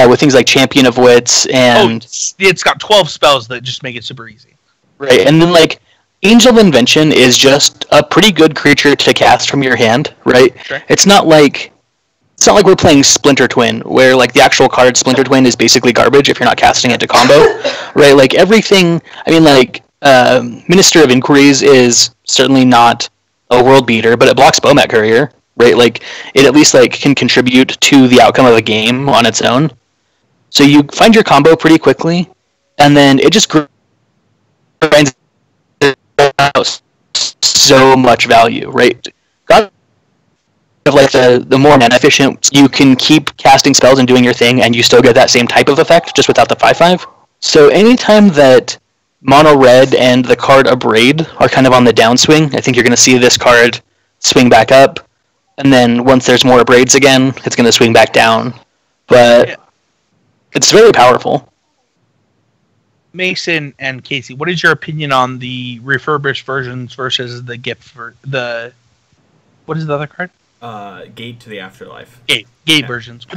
with things like Champion of Wits and... Oh, it's got 12 spells that just make it super easy. Right, and then, like, Angel of Invention is just a pretty good creature to cast from your hand, right? Sure. It's not like we're playing Splinter Twin, where, like, the actual card Splinter Twin is basically garbage if you're not casting it to combo, right? Like, everything... I mean, like, Minister of Inquiries is certainly not a world beater, but it blocks Bomat Courier. Right, like, it at least, like, can contribute to the outcome of a game on its own. So you find your combo pretty quickly, and then it just grinds out so much value, right? God, like the more mana efficient, you can keep casting spells and doing your thing, and you still get that same type of effect, just without the 5/5. So anytime that mono red and the card Abrade are kind of on the downswing, I think you're going to see this card swing back up, and then once there's more Abrades again, it's going to swing back down. But it's very powerful. Mason and Casey, what is your opinion on the refurbished versions versus the gift for the? What is the other card? Gate to the Afterlife. Gate versions.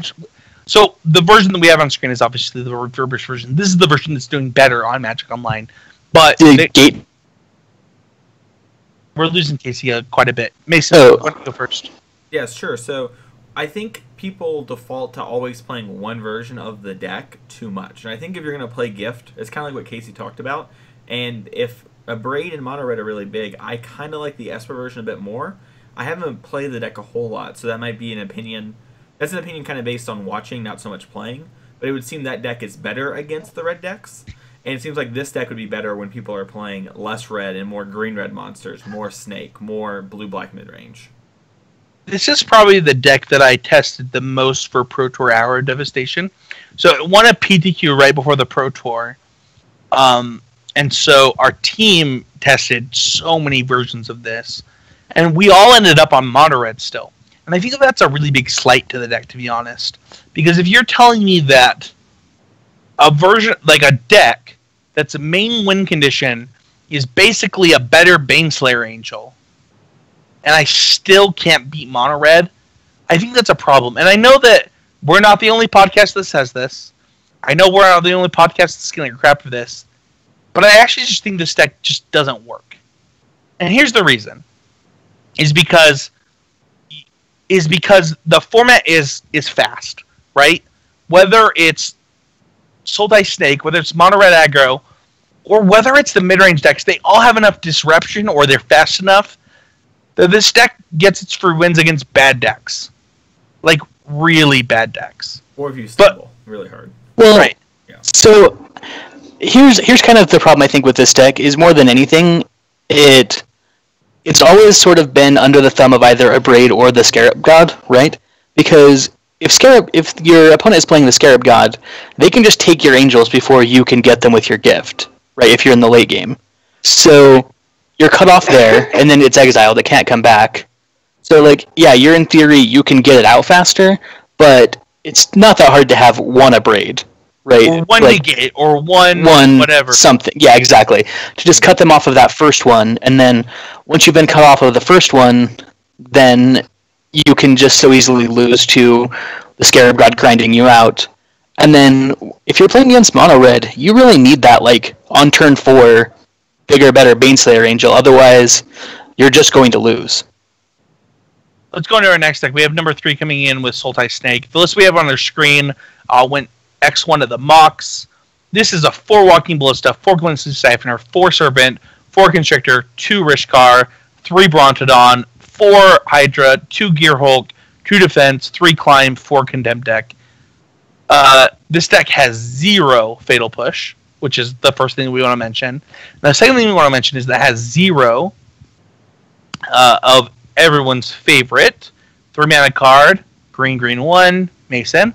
So the version that we have on screen is obviously the refurbished version. This is the version that's doing better on Magic Online, but Gate. We're losing Casey quite a bit. Mason, why don't you go first? Yeah, sure. So I think people default to always playing one version of the deck too much. And I think if you're going to play Gift, it's kind of like what Casey talked about. And if Abrade and Mono Red are really big, I kind of like the Esper version a bit more. I haven't played the deck a whole lot, so that might be an opinion. That's an opinion kind of based on watching, not so much playing. But it would seem that deck is better against the red decks. And it seems like this deck would be better when people are playing less red and more green-red monsters, more Snake, more blue-black mid-range. This is probably the deck that I tested the most for Pro Tour Arrow Devastation. So it won a PTQ right before the Pro Tour. And so our team tested so many versions of this. And we all ended up on mono red still. And I think that's a really big slight to the deck, to be honest. Because if you're telling me that a version, like a deck, that's a main win condition is basically a better Baneslayer Angel, and I still can't beat mono red, I think that's a problem. And I know that we're not the only podcast that says this. I know we're not the only podcast that's getting crap for this. But I actually just think this deck just doesn't work. And here's the reason. Is because the format is fast, right? Whether it's Sultai Snake, whether it's mono red aggro, or whether it's the mid-range decks, they all have enough disruption or they're fast enough that this deck gets its free wins against bad decks. Like, really bad decks. Or if you stumble really hard. Well, right. Yeah. So, here's kind of the problem I think with this deck, is more than anything, it's always sort of been under the thumb of either Abrade or the Scarab God, right? Because if your opponent is playing the Scarab God, they can just take your angels before you can get them with your gift, right? If you're in the late game. So you're cut off there, and then it's exiled. It can't come back. So, like, yeah, you're in theory, you can get it out faster, but it's not that hard to have one Abrade, right? Or one negate, or one whatever. Something. Yeah, exactly. To just cut them off of that first one, and then once you've been cut off of the first one, then you can just so easily lose to the Scarab God grinding you out. And then if you're playing against mono red, you really need that, like, on turn 4, bigger, better Baneslayer Angel. Otherwise, you're just going to lose. Let's go into our next deck. We have number 3 coming in with Sultai Snake. The list we have on our screen went X1 to the Mox. This is a 4 Walking Ballista, 4 Glimpses Siphoner, 4 Serpent, 4 Constrictor, 2 Rishkar, 3 Brontodon, 4 Hydra, 2 Gear Hulk, 2 Defense, 3 Climb, 4 Condemned deck. This deck has 0 Fatal Push, which is the first thing we want to mention. Now, the second thing we want to mention is that it has 0 of everyone's favorite 3-mana card, green, 1, Mason.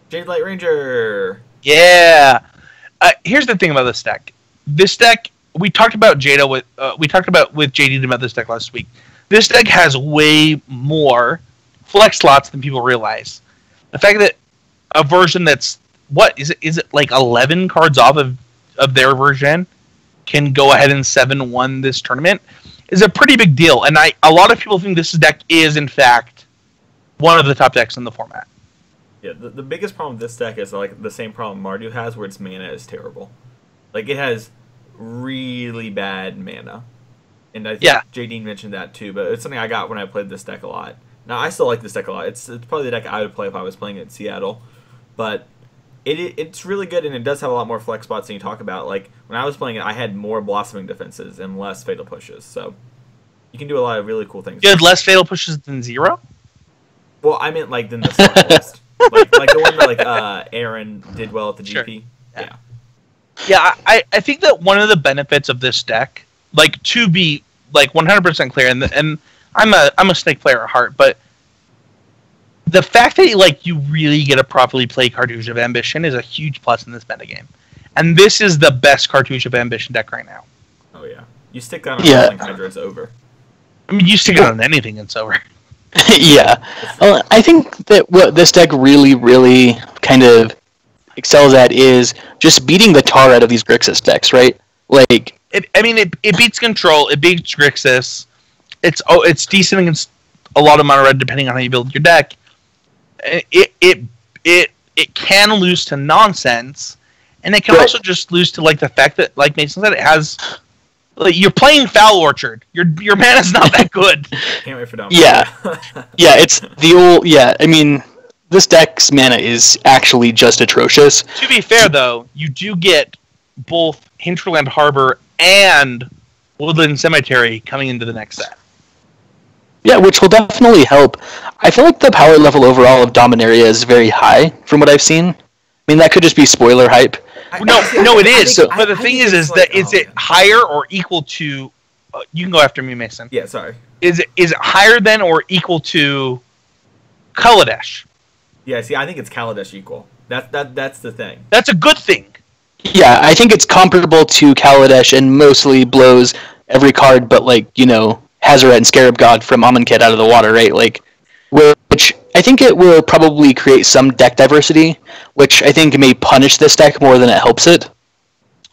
Jade Light Ranger. Yeah. Here's the thing about this deck. This deck, we talked about with JD about this deck last week. This deck has way more flex slots than people realize. The fact that a version that's is it like 11 cards off of their version can go ahead and 7-1 this tournament is a pretty big deal. And a lot of people think this deck is in fact one of the top decks in the format. Yeah, the biggest problem with this deck is like the same problem Mardu has, where its mana is terrible. Like, it has really bad mana. And I think JD mentioned that too, but it's something I got when I played this deck a lot. Now, I still like this deck a lot. It's probably the deck I would play if I was playing it in Seattle. But it's really good, and it does have a lot more flex spots than you talk about. Like, when I was playing it, I had more Blossoming Defenses and less Fatal Pushes. So you can do a lot of really cool things. You had less Fatal Pushes than 0? Well, I meant like than the start list. like the one that like Aaron did well at the GP. Yeah, I think that one of the benefits of this deck, like, to be like 100% clear, and I'm a Snake player at heart, but the fact that like you really get a properly played Cartouche of Ambition is a huge plus in this metagame. And this is the best Cartouche of Ambition deck right now. Oh yeah. You stick that on a Rolling Hydra, it's over. I mean, you stick it on anything, it's over. Yeah. I think that what this deck really, really kind of excels at is just beating the tar out of these Grixis decks, right? Like, it beats Control, it beats Grixis. It's decent against a lot of mono red depending on how you build your deck. It can lose to nonsense, and it can also just lose to like the fact that, like Mason said, it has. Like, you're playing Foul Orchard. Your mana's not that good. Can't wait for that. Yeah, yeah. It's the old. Yeah, I mean, this deck's mana is actually just atrocious. To be fair, though, you do get both Hinterland Harbor and Woodland Cemetery coming into the next set. Yeah, which will definitely help. I feel like the power level overall of Dominaria is very high from what I've seen. I mean, that could just be spoiler hype. No, it is. But the thing is that is it higher or equal to? You can go after me, Mason. Yeah, sorry. Is it higher than or equal to Kaladesh? Yeah, see, I think it's Kaladesh equal. That's the thing. That's a good thing. Yeah, I think it's comparable to Kaladesh and mostly blows every card, but like Hazoret and Scarab God from Amonkhet out of the water, right? Like, which I think it will probably create some deck diversity, which I think may punish this deck more than it helps it.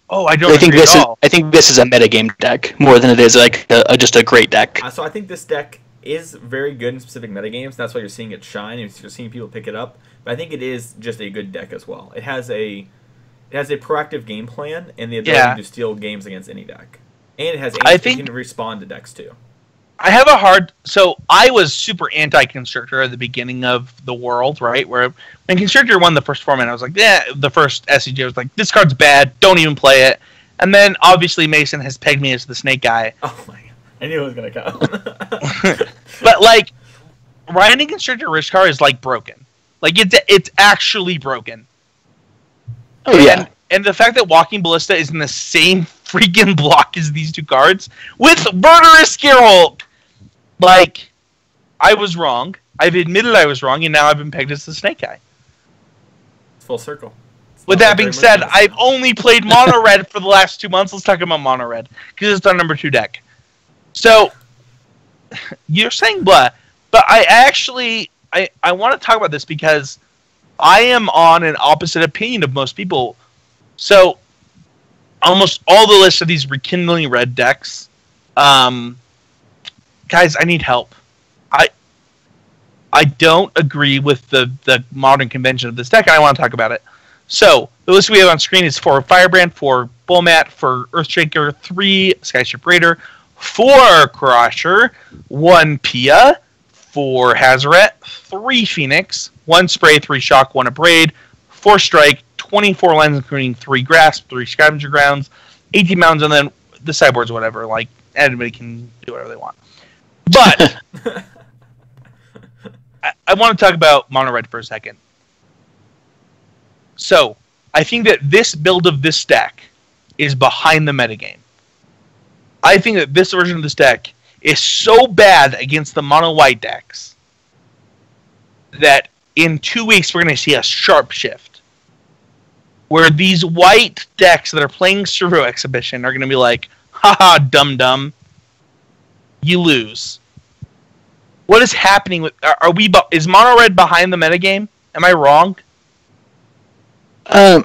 Oh, I don't agree at all. I think this is a metagame deck more than it is like just a great deck. So I think this deck is very good in specific metagames. That's why you're seeing it shine. You're seeing people pick it up. But I think it is just a good deck as well. It has a proactive game plan and the ability to steal games against any deck. And it has it can respond to decks too. I was super anti-Constrictor at the beginning of the world, right? Where when Constrictor won the first format, I was like, the first SCG, I was like, this card's bad, don't even play it. And then, obviously, Mason has pegged me as the Snake guy. Oh my god, I knew it was going to come. But, like, Riding Constrictor Rishkar is, like, broken. Like, it's actually broken. Oh, yeah. And the fact that Walking Ballista is in the same freaking block as these two cards with Murderous Scarehulk! Like, I was wrong. I've admitted I was wrong, and now I've been pegged as the Snake guy. It's full circle. With that being said, I've only played Mono Red for the last 2 months. Let's talk about Mono Red, because it's our number 2 deck. So, you're saying blah, but I actually, I want to talk about this because I am on an opposite opinion of most people. So, almost all the lists of these Rekindling Red decks, guys, I need help. I don't agree with the modern convention of this deck, and I want to talk about it. So, the list we have on screen is 4 Firebrand, 4 Bulmat, 4 Earthshaker, 3 Skyship Raider, 4 Crusher, 1 Pia, 4 Hazoret, 3 Phoenix, 1 Spray, 3 Shock, 1 Abrade, 4 Strike, 24 lines including 3 Grasp, 3 Scavenger Grounds, 18 Mounds, and then the sideboard's whatever. Like, anybody can do whatever they want. But I want to talk about Mono Red for a second. So, I think that this build of this deck is behind the metagame. I think that this version of this deck is so bad against the mono white decks that in 2 weeks we're going to see a sharp shift. Where these white decks that are playing Ceru Exhibition are going to be like, haha, dum-dum, you lose. What is happening with... Is Mono Red behind the metagame? Am I wrong? I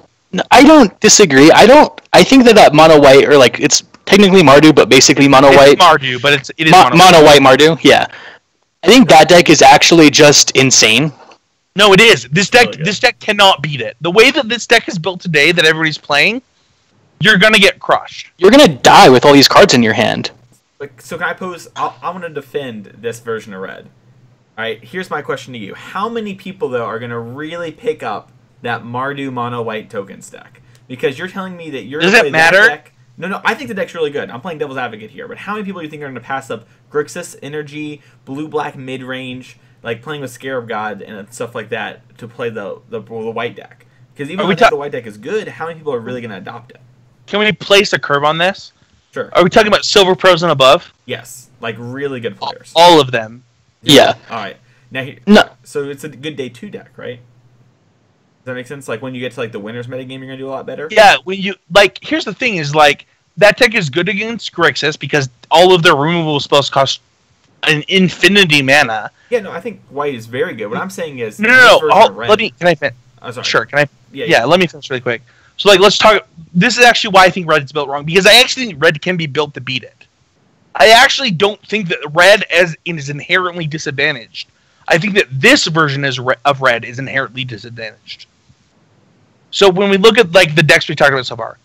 don't disagree. I think that Mono White, or like, it's technically Mardu, but basically Mono White. It's Mardu, but it is Mono White Mardu, yeah. I think that deck is actually just insane. No, it is. This deck cannot beat it. The way that this deck is built today, that everybody's playing, you're gonna get crushed. You're gonna die with all these cards in your hand. So can I pose... I want to defend this version of Red. Alright, here's my question to you. How many people, though, are going to really pick up that Mardu Mono White token stack? Because you're telling me that you're... Does it matter? Deck. No, I think the deck's really good. I'm playing devil's advocate here. But how many people do you think are going to pass up Grixis, Energy, Blue-Black mid-range, like playing with Scarab God and stuff like that to play the white deck? Because even though the white deck is good, how many people are really going to adopt it? Can we place a curve on this? Sure. Are we talking about silver pros and above? Yes, like really good players. All of them. Yeah. All right. Now, No. So it's a good day 2 deck, right? Does that make sense? Like when you get to like the winners metagame, you're gonna do a lot better. Yeah, when you like, here's the thing: is like that deck is good against Grixis because all of their removable spells cost an infinity mana. Yeah, no, I think white is very good. What I'm saying is No. Let me. Can I finish? Oh, sorry. Sure. Can I? Yeah. Let me finish really quick. So like, let's talk. This is actually why I think red is built wrong, because I actually think red can be built to beat it. I actually don't think that red is inherently disadvantaged. I think that this version of red is inherently disadvantaged. So when we look at like the decks we talked about so far,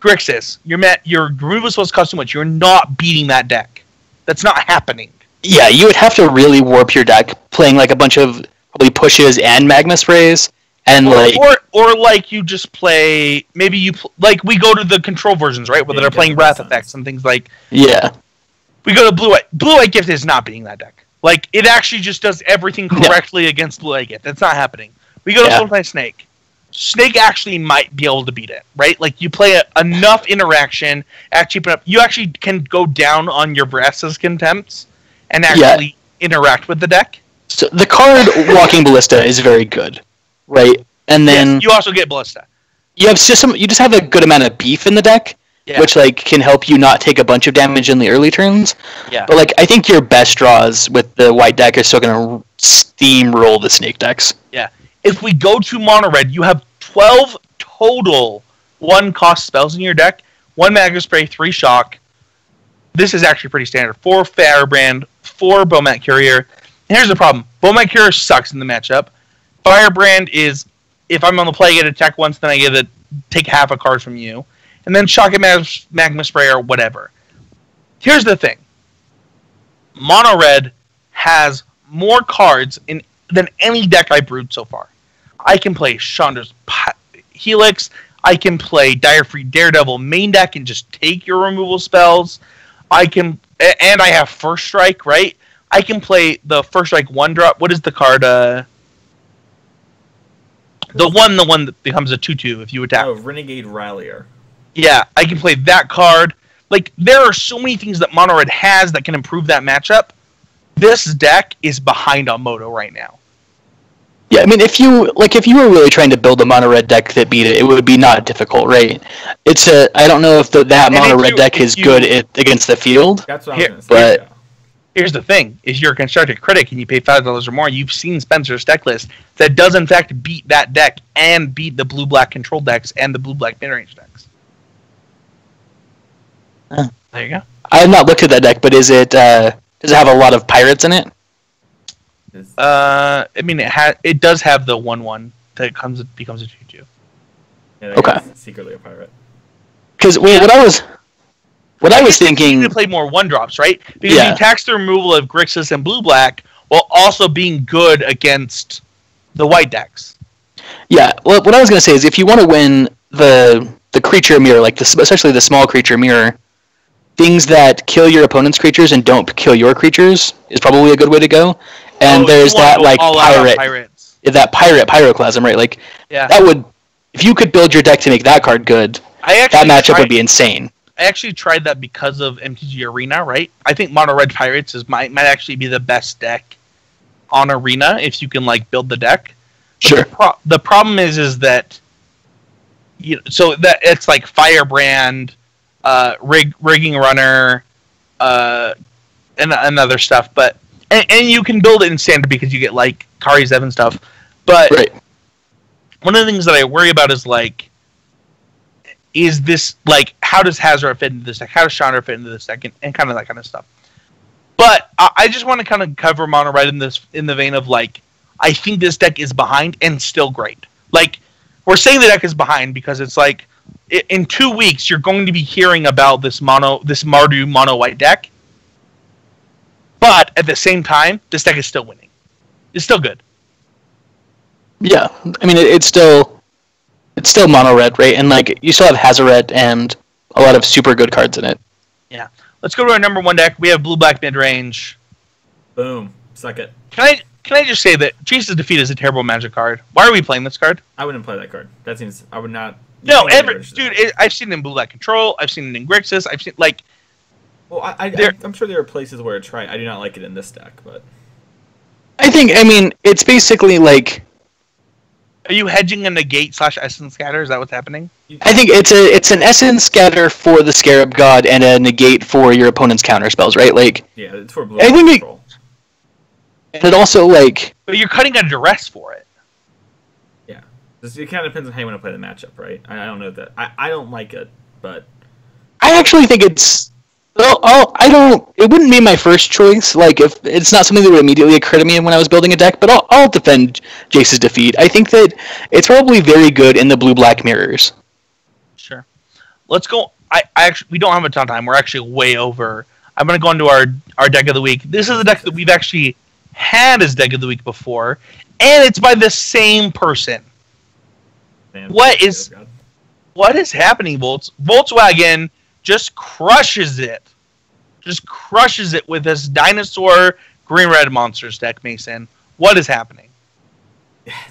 Grixis, your removal spells cost too much. You're not beating that deck. That's not happening. Yeah, you would have to really warp your deck, playing like a bunch of probably pushes and magma sprays, and or like you just play. Maybe like we go to the control versions, right, where they're playing wrath effects and things like. Yeah. We go to blue white. Blue white gift is not beating that deck. Like it actually just does everything correctly against blue white gift. That's not happening. We go to Soulfly Snake. Snake actually might be able to beat it, right? Like you play enough interaction, cheap enough. You actually can go down on your Vraska's Contempts and actually interact with the deck. So the card Walking Ballista is very good, right? And then you also get Ballista. You just have a good amount of beef in the deck, which like can help you not take a bunch of damage in the early turns. Yeah. But like I think your best draws with the white deck are still going to steamroll the Snake decks. Yeah. If we go to mono red, you have 12 total 1-cost spells in your deck. 1 Magma Spray, 3 Shock. This is actually pretty standard. 4 Firebrand, 4 Bomat Courier. And here's the problem. Bomat Courier sucks in the matchup. Firebrand is, if I'm on the play, I get to attack once, then I get to take half a card from you. And then Shock and Magma Spray or whatever. Here's the thing. Mono red has more cards than any deck I've brewed so far. I can play Chandra's Helix. I can play Direfree Daredevil main deck and just take your removal spells. And I have First Strike, right? I can play the First Strike 1-drop. What is the card? The one that becomes a 2/2 if you attack. Oh, Renegade Rallier. Yeah, I can play that card. Like, there are so many things that Mono Red has that can improve that matchup. This deck is behind on Moto right now. Yeah, I mean, if you were really trying to build a mono red deck that beat it, it would be not difficult, right? I don't know if that mono red deck is good against the field. That's what I was going to say. But here's the thing: is you're a constructed critic and you pay $5 or more. You've seen Spencer's deck list that does in fact beat that deck and beat the blue-black control decks and the blue-black mid-range decks. There you go. I have not looked at that deck, but does it have a lot of pirates in it? I mean, it does have the 1/1 that becomes a 2/2. Yeah, okay. Secretly a pirate. Because what I was thinking, you need to play more 1-drops, right? Because he attacks the removal of Grixis and blue black while also being good against the white decks. Yeah. Well, what I was going to say is, if you want to win the creature mirror, like especially the small creature mirror, things that kill your opponent's creatures and don't kill your creatures is probably a good way to go. And there's that like pyroclasm, right? Like that would, if you could build your deck to make that card good, that matchup would be insane. I actually tried that because of MTG Arena, right? I think Mono Red Pirates might actually be the best deck on Arena if you can like build the deck. Sure. The problem is that so that it's like Firebrand, Rigging Runner, and other stuff, but. And you can build it in standard because you get like Kari Zev and stuff. But one of the things that I worry about is like, is this like, how does Hazard fit into this deck? How does Chandra fit into this deck? And kind of that kind of stuff. But I just want to kind of cover Mono Red in the vein of like, I think this deck is behind and still great. Like, we're saying the deck is behind because it's like, in 2 weeks you're going to be hearing about this Mardu mono white deck. But at the same time, this deck is still winning. It's still good. Yeah, I mean it's still mono red, right? And like you still have Hazaret and a lot of super good cards in it. Yeah. Let's go to our number 1 deck. We have blue black mid range. Boom. Suck it. can I just say that Chase's Defeat is a terrible Magic card? Why are we playing this card? I wouldn't play that card. That seems... I would not... No, I've seen it in Blue Black Control. I've seen it in Grixis. I've seen, like... Well, I'm sure there are places where it's right. I do not like it in this deck, but... I mean, it's basically like... Are you hedging a negate / essence scatter? Is that what's happening? I think it's an essence scatter for the Scarab God and a negate for your opponent's counter spells, right? Like... Yeah, it's for Blue Black Control. And it also, like... But you're cutting a duress for it. Yeah. It kind of depends on how you want to play the matchup, right? I don't know that... I don't like it, but... I actually think it's... Well, it wouldn't be my first choice. Like, if it's not something that would immediately occur to me when I was building a deck, but I'll defend Jace's Defeat. I think that it's probably very good in the blue-black mirrors. Sure. Let's go... we don't have a ton of time. We're actually way over. I'm going to go into our deck of the week. This is a deck that we've actually had as deck of the week before, and it's by the same person. Man, what is happening, Volkswagen just crushes it. Just crushes it with this dinosaur green-red monsters deck, Mason. What is happening?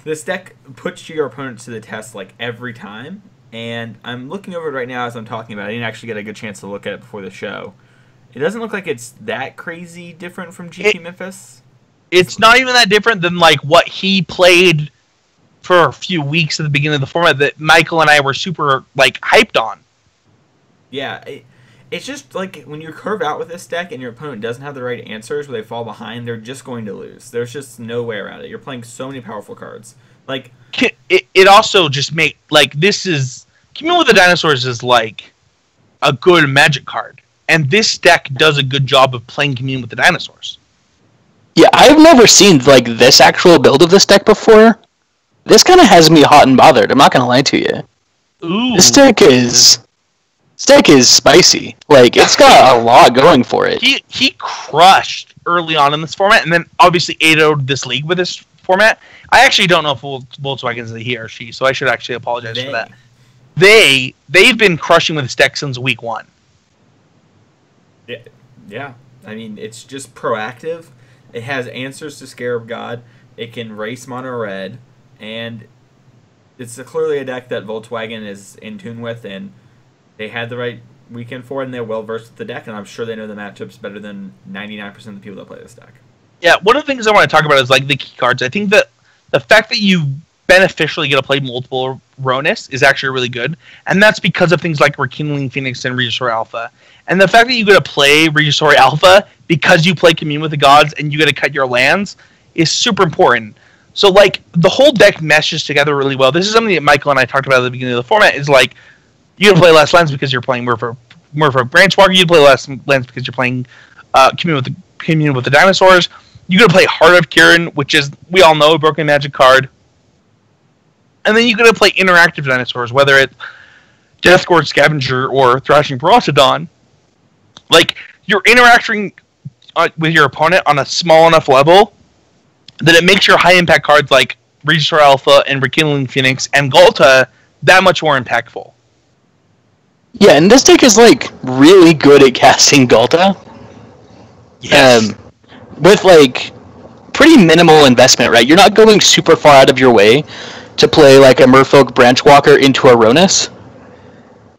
This deck puts your opponent to the test like every time, and I'm looking over it right now as I'm talking about it. I didn't actually get a good chance to look at it before the show. It doesn't look like it's that crazy different from GP Memphis. It's not even that different than like what he played for a few weeks at the beginning of the format that Michael and I were super like hyped on. Yeah, it's just like when you curve out with this deck and your opponent doesn't have the right answers, where they fall behind, they're just going to lose. There's just no way around it. You're playing so many powerful cards. Like it also just make like this is Commune with the Dinosaurs is like a good Magic card, and this deck does a good job of playing Commune with the Dinosaurs. Yeah, I've never seen like this actual build of this deck before. This kind of has me hot and bothered. I'm not gonna lie to you. Ooh. This deck is spicy. Like, it's got a lot going for it. He crushed early on in this format, and then obviously AO'd this league with this format. I actually don't know if Volkswagen's a he or she, so I should actually apologize for that. They've been crushing with this deck since week 1. Yeah. I mean, it's just proactive. It has answers to Scarab God. It can race mono red, and it's clearly a deck that Volkswagen is in tune with, and they had the right weekend for it, and they're well versed with the deck, and I'm sure they know the matchups better than 99% of the people that play this deck. Yeah, one of the things I want to talk about is like the key cards. I think that the fact that you beneficially get to play multiple Ronus is actually really good, and that's because of things like Rekindling Phoenix and Regisaur Alpha. And the fact that you get to play Regisaur Alpha because you play Commune with the Gods and you get to cut your lands is super important. So, like, the whole deck meshes together really well. This is something that Michael and I talked about at the beginning of the format, is like, you can play less lands because you're playing Murphy Branchwalker. You play less lands because you're playing Commune with the Dinosaurs. You got to play Heart of Kirin, which is, we all know, a broken Magic card. And then you got to play interactive dinosaurs, whether it's Deathgorge Scavenger or Thrashing Barottodon. Like, you're interacting with your opponent on a small enough level that it makes your high-impact cards like Regisaur Alpha and Rekindling Phoenix and Galta that much more impactful. Yeah, and this deck is, like, really good at casting Galta. Yes. With, like, pretty minimal investment, right? You're not going super far out of your way to play, like, a Merfolk Branchwalker into a Ronus,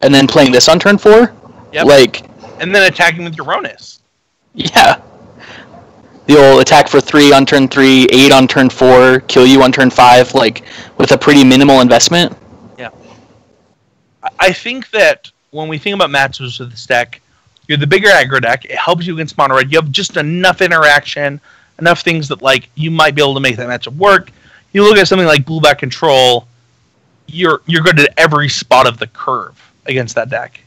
and then playing this on turn 4. Yep. Like, and then attacking with your Ronus. Yeah. The old attack for 3 on turn 3, 8 on turn 4, kill you on turn 5, like, with a pretty minimal investment. Yeah. I think that when we think about matchups with this deck, you're the bigger aggro deck. It helps you against mono red. You have just enough interaction, enough things that, like, you might be able to make that matchup work. You look at something like Blue Black Control, you're good at every spot of the curve against that deck.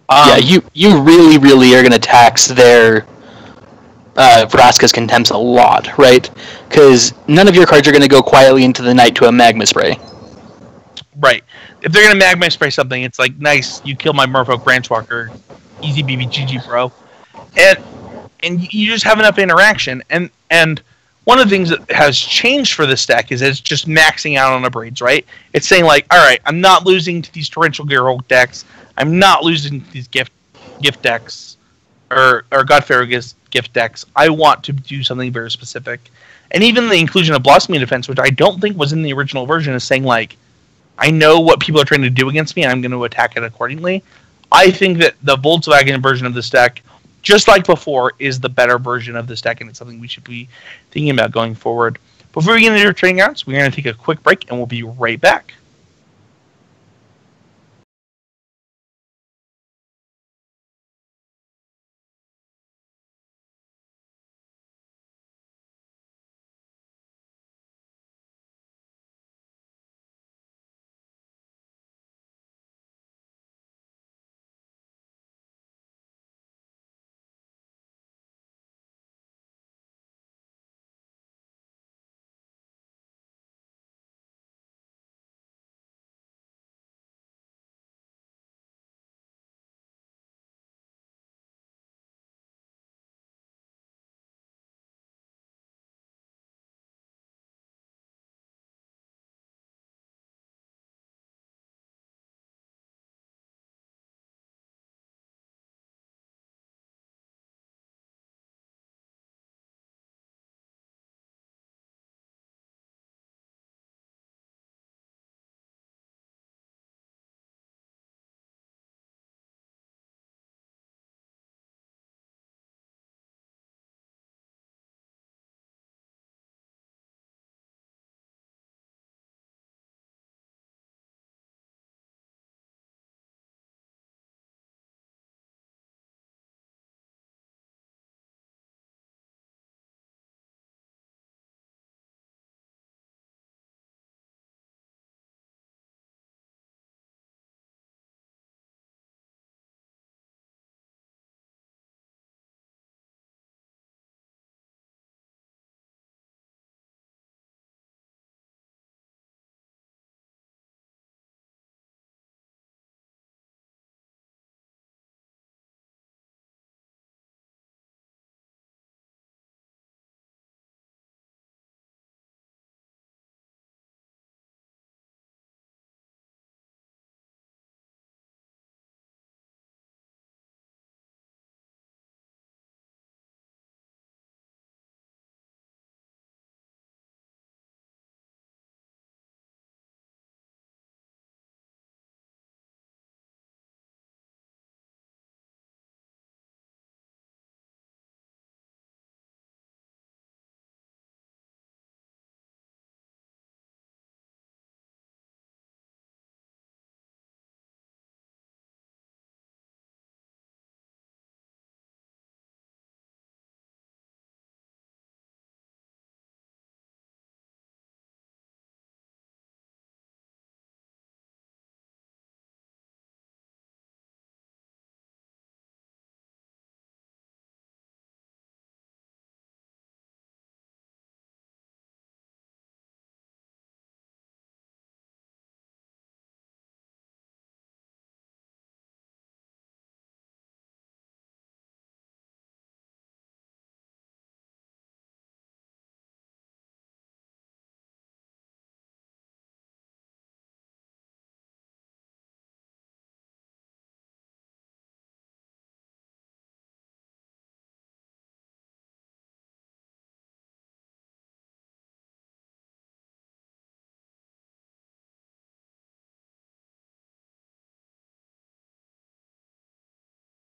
Yeah, you really, really are going to tax their Vraska's Contempts a lot, right? Because none of your cards are going to go quietly into the night to a Magma Spray. Right. If they're going to Magma Spray something, it's like, nice, you killed my Merfolk Branchwalker. Easy BB GG, bro. And you just have enough interaction. And one of the things that has changed for this deck is it's just maxing out on the Braids, right? It's saying, like, all right, I'm not losing to these Torrential Geralt decks. I'm not losing to these gift decks or Godfair gift decks. I want to do something very specific. And even the inclusion of Blossoming Defense, which I don't think was in the original version, is saying, like, I know what people are trying to do against me, and I'm going to attack it accordingly. I think that the Volkswagen version of this deck, just like before, is the better version of this deck, and it's something we should be thinking about going forward. Before we get into our training rounds, we're going to take a quick break, and we'll be right back.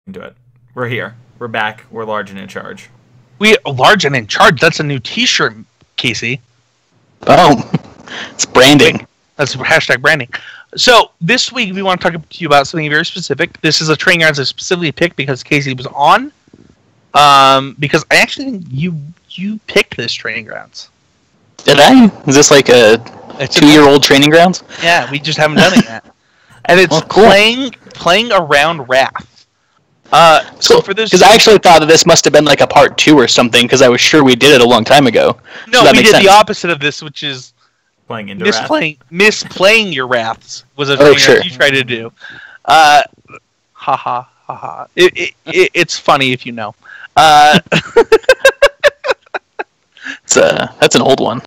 Into it. We're here. We're back. We're large and in charge. We are large and in charge. That's a new T-shirt, Casey. Oh, it's branding. That's hashtag branding. So this week we want to talk to you about something very specific. This is a training grounds I specifically picked because Casey was on. Because I actually think you picked this training grounds. Did I? Is this like a 2-year-old training grounds? Yeah, we just haven't done it yet. And it's cool. playing around Wrath. So for this, because I actually thought that this must have been like a part 2 or something, because I was sure we did it a long time ago. No, so we did the opposite of this, which is playing into misplaying your Wraths was a thing that you tried to do. Ha ha ha ha. It's funny if you know. That's an old one.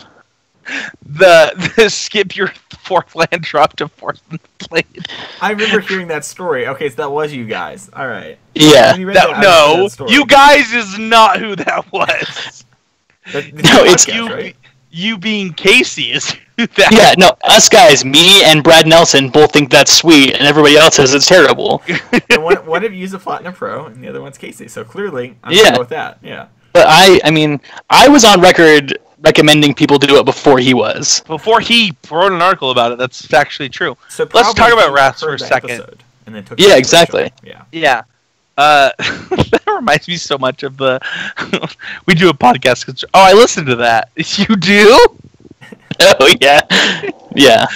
the skip your 4th land drop to 4th blade. I remember hearing that story. Okay, so that was you guys. All right. Yeah. When you read that, I No, remember that story. you guys is not who that was. No, it's podcast, right? You being Casey is who that. Yeah, no, us guys, me and Brad Nelson both think that's sweet, and everybody else says it's terrible. And one of you is a Platinum Pro, and the other one's Casey. So clearly, I'm Yeah. gonna go with that. Yeah. But I mean, I was on record recommending people do it before he was. Before he wrote an article about it, that's actually true. So Let's talk probably about Wraths heard for a the second. episode and then took Yeah, the exactly. show. Yeah. Yeah. That reminds me so much of the we do a podcast. I listened to that. You do? Oh yeah.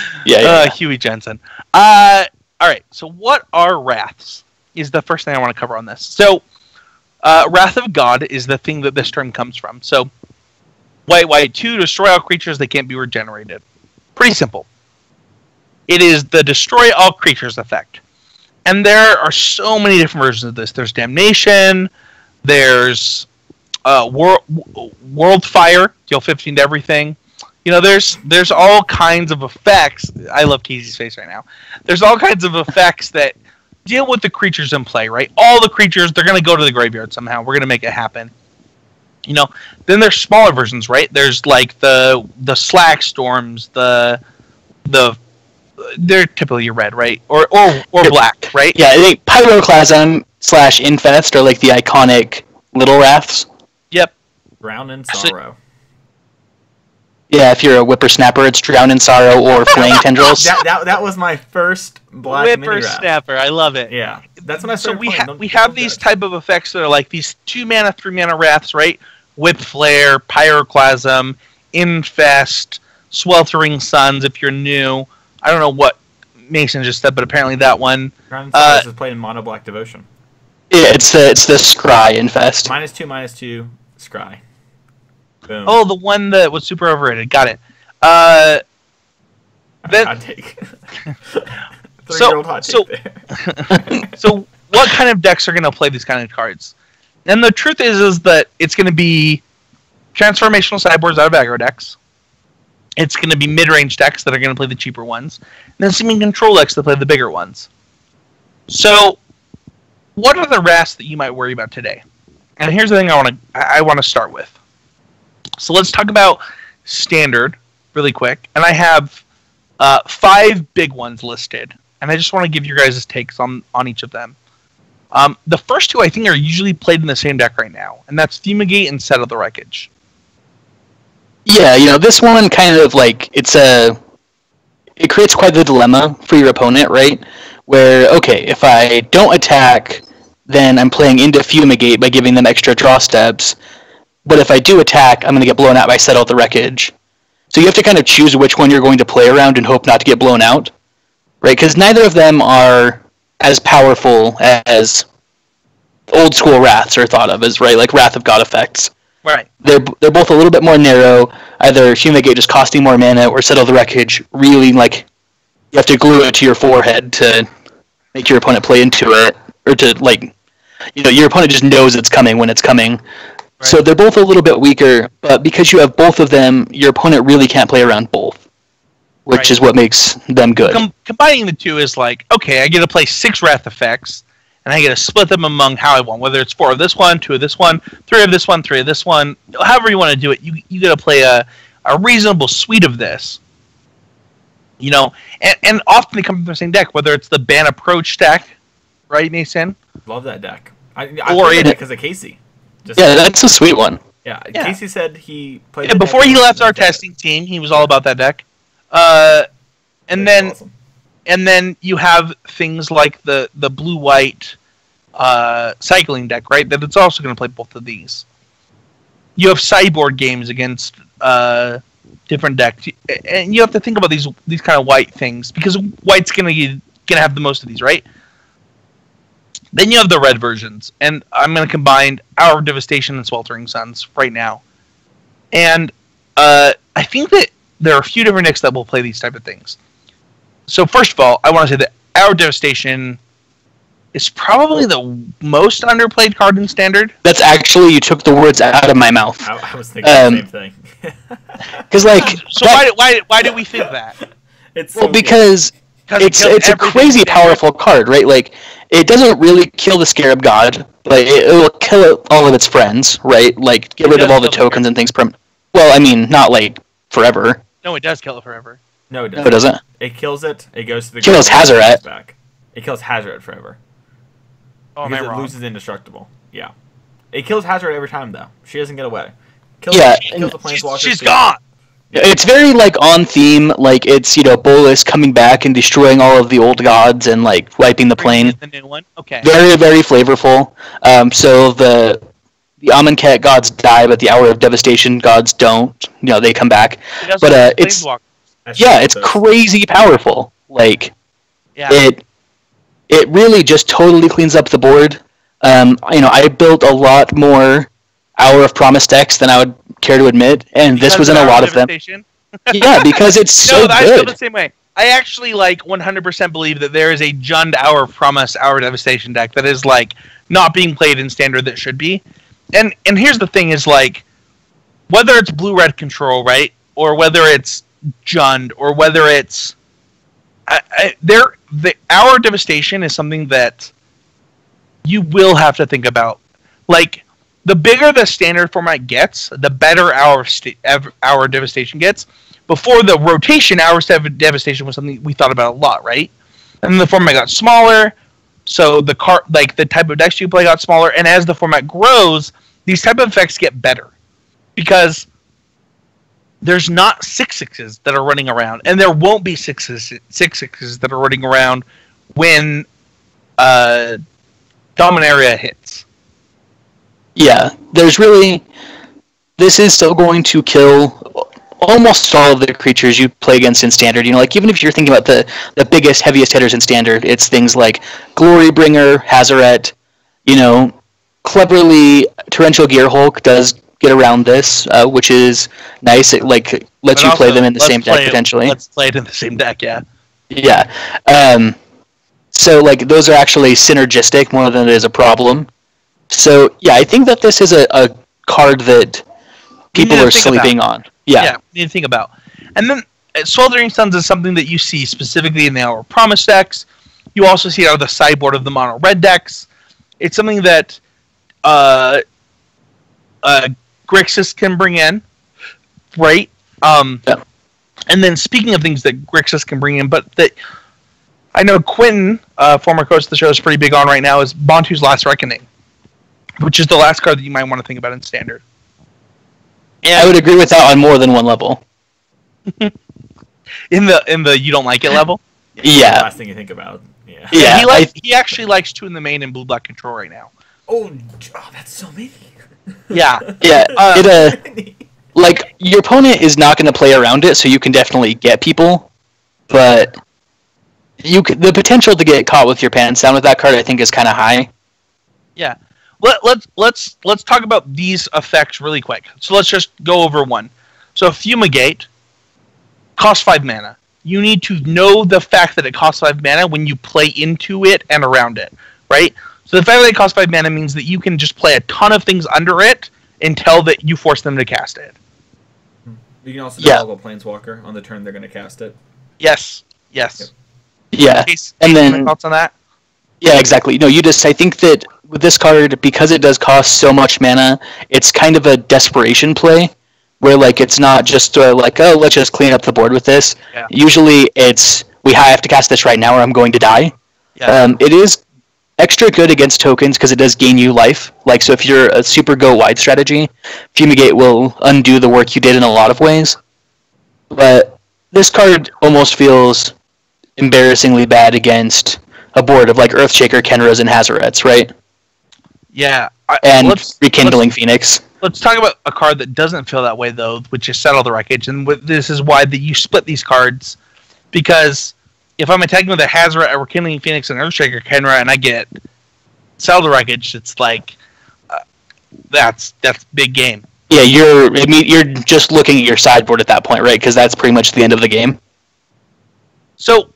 Huey Jensen. All right. So what are Wraths? Is the first thing I want to cover on this. So, Wrath of God is the thing that this term comes from. So, white 2, destroy all creatures that can't be regenerated. Pretty simple. It is the destroy all creatures effect. And there are so many different versions of this. There's Damnation. There's World Fire. Deal 15 to everything. You know, there's all kinds of effects. I love Casey's face right now. There's all kinds of effects that deal with the creatures in play, right? All the creatures, they're going to go to the graveyard somehow. We're going to make it happen. You know, then there's smaller versions, right? There's like the Slack Storms, they're typically red, right? Or black, right? Yeah, I think Pyroclasm / Infest are like the iconic little Wraths. Yep. Drown in Sorrow. Yeah, if you're a whippersnapper, it's Drown in Sorrow or Flaying Tendrils. That was my first black mini wrap. Whippersnapper, I love it. Yeah, that's when I So started we have these type of effects that are like these 2-mana, 3-mana Wraths, right? Whip Flare, Pyroclasm, Infest, Sweltering Suns. If you're new, I don't know what Mason just said, but apparently that one. Drown in Sorrow is played in Mono Black Devotion. Yeah, it's the Scry Infest. -2/-2 Scry. Boom. Oh, the one that was super overrated. Got it. Hot take. 3-year-old hot take there. So what kind of decks are going to play these kind of cards? And the truth is that it's going to be transformational sideboards out of aggro decks. It's going to be mid-range decks that are going to play the cheaper ones. And then some control decks that play the bigger ones. So what are the Wraths that you might worry about today? And here's the thing I want to start with. So let's talk about standard really quick. And I have 5 big ones listed. And I just want to give you guys' takes on each of them. The first 2 I think are usually played in the same deck right now. And that's Fumigate and Set of the Wreckage. Yeah, you know, this one kind of like, it creates quite the dilemma for your opponent, right? Where, okay, if I don't attack, then I'm playing into Fumigate by giving them extra draw steps. But if I do attack, I'm going to get blown out by Settle the Wreckage. So you have to kind of choose which one you're going to play around and hope not to get blown out, right? Because neither of them are as powerful as old school Wraths are thought of as, right? Like Wrath of God effects. Right. They're both a little bit more narrow. Either Fumigate just costing more mana, or Settle the Wreckage really like you have to glue it to your forehead to make your opponent play into it, or to like, you know, your opponent just knows it's coming when it's coming. Right. So they're both a little bit weaker, but because you have both of them, your opponent really can't play around both, which is what makes them good. Combining the 2 is like, okay, I get to play 6 Wrath effects, and I get to split them among how I want, whether it's 4 of this one, 2 of this one, 3 of this one, 3 of this one, however you want to do it. You got to play a reasonable suite of this. You know, and often they come from the same deck, whether it's the Ban Approach deck, right, Mason? Love that deck. I played that because of Casey. Yeah, that's a sweet one. Yeah, Casey said he played. Yeah, before he left our testing team, he was all about that deck. And then you have things like the blue-white cycling deck, right? That it's also going to play both of these. You have sideboard games against different decks, and you have to think about these kind of white things because white's gonna have the most of these, right? Then you have the red versions, and I'm going to combine Hour of Devastation and Sweltering Suns right now. And I think that there are a few different decks that will play these type of things. So first of all, I want to say that Hour of Devastation is probably the most underplayed card in Standard. That's actually, you took the words out of my mouth. I was thinking the same thing. Because like, So why do we think that? It's well, so because it's a crazy powerful card, right? Like, it doesn't really kill the Scarab God, but it will kill all of its friends, right? Like, get rid of all the tokens and things. Well, I mean, not like forever. No, it does kill it forever. No, it doesn't. No, it doesn't. It kills it. It goes to the Kills ground, and Hazoret. comes back. It kills Hazoret forever. Oh, Because am I it wrong? loses indestructible. Yeah. It kills Hazoret every time, though. She doesn't get away. Kills the Planeswalker. She's gone. It's very, like, on theme. Like, it's, Bolus coming back and destroying all of the old gods and, like, wiping the plane. The new one. Okay. Very, very flavorful. So the Amonkhet gods die, but the Hour of Devastation gods don't. They come back. But it's crazy powerful. Like, it really just totally cleans up the board. I built a lot more Hour of Promise decks than I would care to admit, and this was in a lot of them. Yeah, because it's so good. I feel the same way. I actually 100% believe that there is a Jund Hour of Promise, Hour of Devastation deck that is not being played in Standard that should be. And here's the thing: is whether it's blue-red control, right, or whether it's Jund, or whether it's the Hour of Devastation is something that you will have to think about. The bigger the Standard format gets, the better Hour of Devastation gets. Before the rotation, Hour of Devastation was something we thought about a lot, right? And then the format got smaller, so the type of decks you play got smaller. And as the format grows, these type of effects get better because there's not 6/6s that are running around, and there won't be 6/6s that are running around when Dominaria hits. Yeah, this is still going to kill almost all of the creatures you play against in Standard. Even if you're thinking about the biggest, heaviest hitters in Standard, it's things like Glorybringer, Hazoret, cleverly, Torrential Gearhulk does get around this, which is nice. It lets you play them in the same deck, potentially. Let's play it in the same deck, yeah. Yeah. So, those are actually synergistic more than it is a problem. So, yeah, I think that this is a card that people are sleeping on. Yeah, we need to think about. And then, Sweltering Suns is something that you see specifically in the Hour of Promise decks. You also see it out of the sideboard of the mono red decks. It's something that Grixis can bring in, right? Yeah. And then, speaking of things that Grixis can bring in, but that I know Quentin, former coach of the show, is pretty big on right now, is Bantu's Last Reckoning, which is the last card that you might want to think about in Standard. And I would agree with that on more than one level. in the you don't like it level? Yeah. The last thing you think about. Yeah. Yeah. He actually likes 2 in the main and blue-black control right now. Oh, that's so many. Yeah. Yeah. Your opponent is not going to play around it, so you can definitely get people, but the potential to get caught with your pants down with that card, I think, is kind of high. Yeah. Let's talk about these effects really quick. So let's just go over one. So Fumigate costs 5 mana. You need to know the fact that it costs 5 mana when you play into it and around it, right? So the fact that it costs 5 mana means that you can just play a ton of things under it until that you force them to cast it. You can also toggle Planeswalker on the turn they're going to cast it. Yes. Yep. Yeah. And then thoughts on that? Yeah, exactly. No, I think that with this card, because it does cost so much mana, it's kind of a desperation play, where it's not just let's just clean up the board with this. Yeah. Usually it's, we have to cast this right now or I'm going to die. Yeah. It is extra good against tokens because it does gain you life. So if you're a super go wide strategy, Fumigate will undo the work you did in a lot of ways. But this card almost feels embarrassingly bad against a board of Earthshaker, Kenras, and Hazorets, right? Yeah. And Rekindling Phoenix. Let's talk about a card that doesn't feel that way, though, which is Settle the Wreckage. And this is why that you split these cards, because if I'm attacking with a Hazoret, a Rekindling Phoenix, and Earthshaker, Kenra, and I get Settle the Wreckage, it's that's big game. Yeah, you're just looking at your sideboard at that point, right? Because that's pretty much the end of the game. So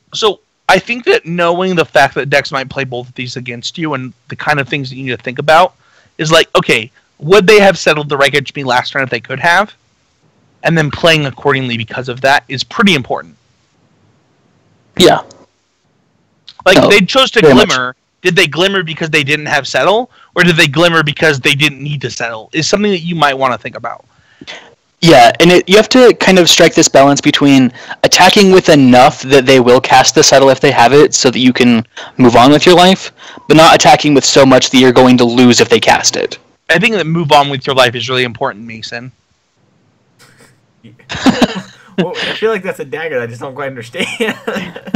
I think that knowing the fact that decks might play both of these against you and the kind of things that you need to think about is like, okay, would they have settled the wreckage me last turn if they could have? And then playing accordingly because of that is pretty important. Yeah. Like, they chose to glimmer. Did they glimmer because they didn't have settle? Or did they glimmer because they didn't need to settle? Is something that you might want to think about. Yeah, and you have to kind of strike this balance between attacking with enough that they will cast the settle if they have it so that you can move on with your life, but not attacking with so much that you're going to lose if they cast it. I think that move on with your life is really important, Mason. Well, I feel like that's a dagger that I just don't quite understand.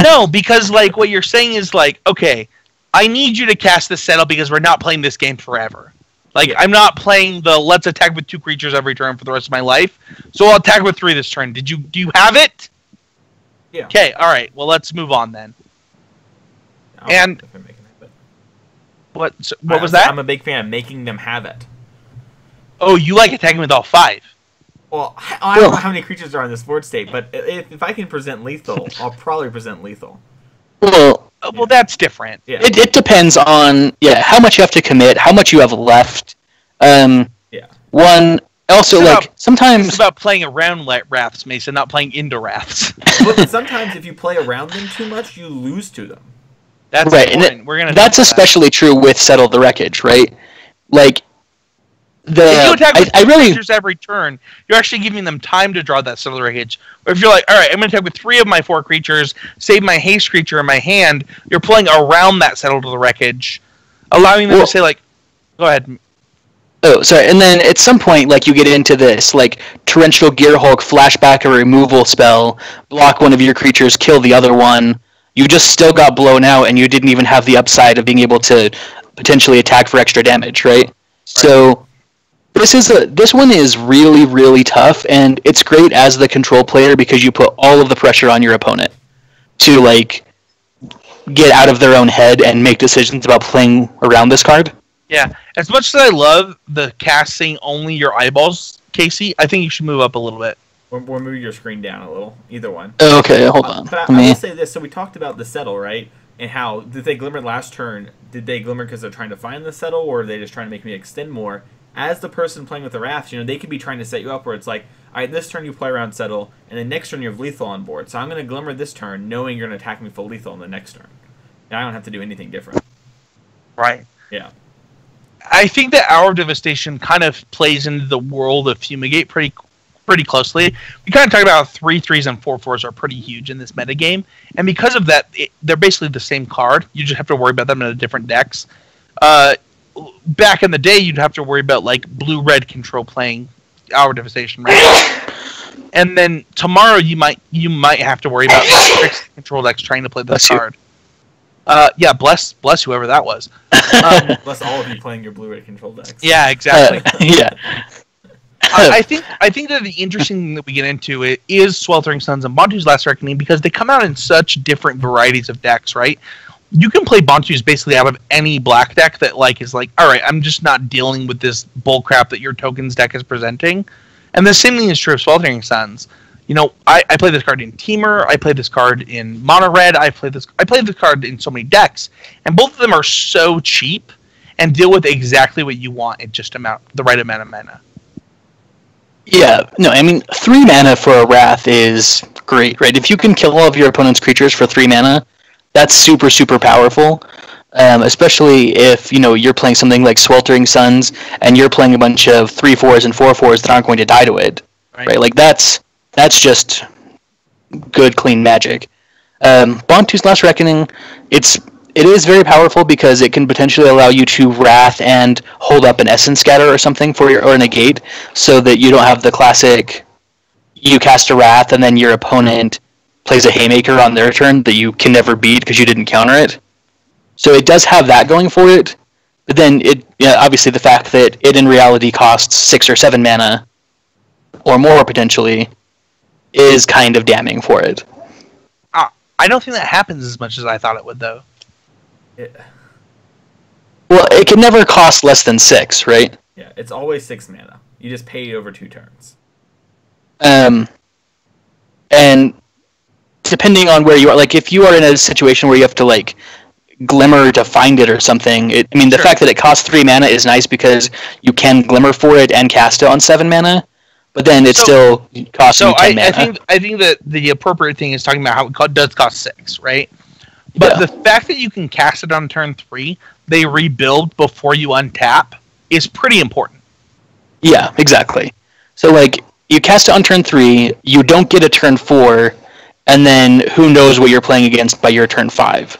No, because like what you're saying is like, okay, I need you to cast the settle because we're not playing this game forever. Like, I'm not playing the let's attack with 2 creatures every turn for the rest of my life, so I'll attack with 3 this turn. Do you have it? Yeah. Okay, all right. Well, let's move on then. And what was that? I'm a big fan of making them have it. Oh, you like attacking with all 5? Well, I don't know how many creatures are in this board state, but if I can present lethal, I'll probably present lethal. Well, that's different. Yeah. It depends on how much you have to commit, how much you have left. One also sometimes it's about playing around Wraiths, Mason, not playing into Wraiths. But sometimes if you play around them too much, you lose to them. That's right, and that's especially true with Settle the Wreckage, right? Like if you attack with 2 creatures every turn, you're actually giving them time to draw that Settle the Wreckage. Or if you're like, all right, I'm going to attack with 3 of my 4 creatures, save my haste creature in my hand, you're playing around that Settle to the Wreckage, allowing them to say, like, go ahead. Oh, sorry, and then at some point, like, you get into this, like, Torrential Gearhulk, flashback a removal spell, block one of your creatures, kill the other one. You just still got blown out, and you didn't even have the upside of being able to potentially attack for extra damage, right? So this one is really, really tough, and it's great as the control player because you put all of the pressure on your opponent to, like, get out of their own head and make decisions about playing around this card. Yeah, as much as I love the casting only your eyeballs, Casey, I think you should move up a little bit. Or move your screen down a little. Either one. Okay, hold on. But I will say this. So we talked about the settle, right? And how, did they glimmer last turn? Did they glimmer because they're trying to find the settle, or are they just trying to make me extend more? As the person playing with the Wraths, they could be trying to set you up where it's like, all right, this turn you play around settle, and then next turn you have lethal on board. So I'm going to glimmer this turn, knowing you're going to attack me for lethal in the next turn. And I don't have to do anything different. Right. Yeah. I think that Hour of Devastation kind of plays into the world of Fumigate pretty closely. We kind of talked about how 3/3s and 4/4s are pretty huge in this metagame, and because of that, they're basically the same card. You just have to worry about them in a different decks. Back in the day, you'd have to worry about like blue-red control playing Hour of Devastation, right? And then tomorrow, you might have to worry about control decks trying to play this card. Yeah, bless whoever that was. Bless all of you playing your blue-red control decks. Yeah, exactly. Yeah. I think that the interesting thing that we get into it is Sweltering Suns and Bantu's Last Reckoning because they come out in such different varieties of decks, right? You can play Bantu's basically out of any black deck that is like, all right, I'm just not dealing with this bullcrap that your tokens deck is presenting. And the same thing is true of Sweltering Suns. I play this card in Teamer, I play this card in Mono Red, I play this card in so many decks, and both of them are so cheap and deal with exactly what you want at just the right amount of mana. Yeah, no, I mean, 3 mana for a Wrath is great, right? If you can kill all of your opponent's creatures for 3 mana, that's super, super powerful. Especially if, you're playing something like Sweltering Suns, and you're playing a bunch of 3/4s and 4/4s that aren't going to die to it, right? Like, that's just good, clean magic. Bantu's Last Reckoning, it is very powerful because it can potentially allow you to Wrath and hold up an Essence Scatter or something or negate, so that you don't have the classic, you cast a Wrath and then your opponent plays a Haymaker on their turn that you can never beat because you didn't counter it. So it does have that going for it, but then obviously the fact that it in reality costs 6 or 7 mana, or more potentially, is kind of damning for it. I don't think that happens as much as I thought it would, though. Well, it can never cost less than 6, right? Yeah, it's always 6 mana. You just pay it over 2 turns. And depending on where you are, like if you are in a situation where you have to like glimmer to find it or something, the fact that it costs 3 mana is nice because you can glimmer for it and cast it on 7 mana, but then it still costs you 10 mana. I think that the appropriate thing is talking about how it does cost 6, right? But the fact that you can cast it on turn 3, they rebuild before you untap, is pretty important. Yeah, exactly. So like you cast it on turn 3, you don't get a turn 4, and then who knows what you're playing against by your turn 5.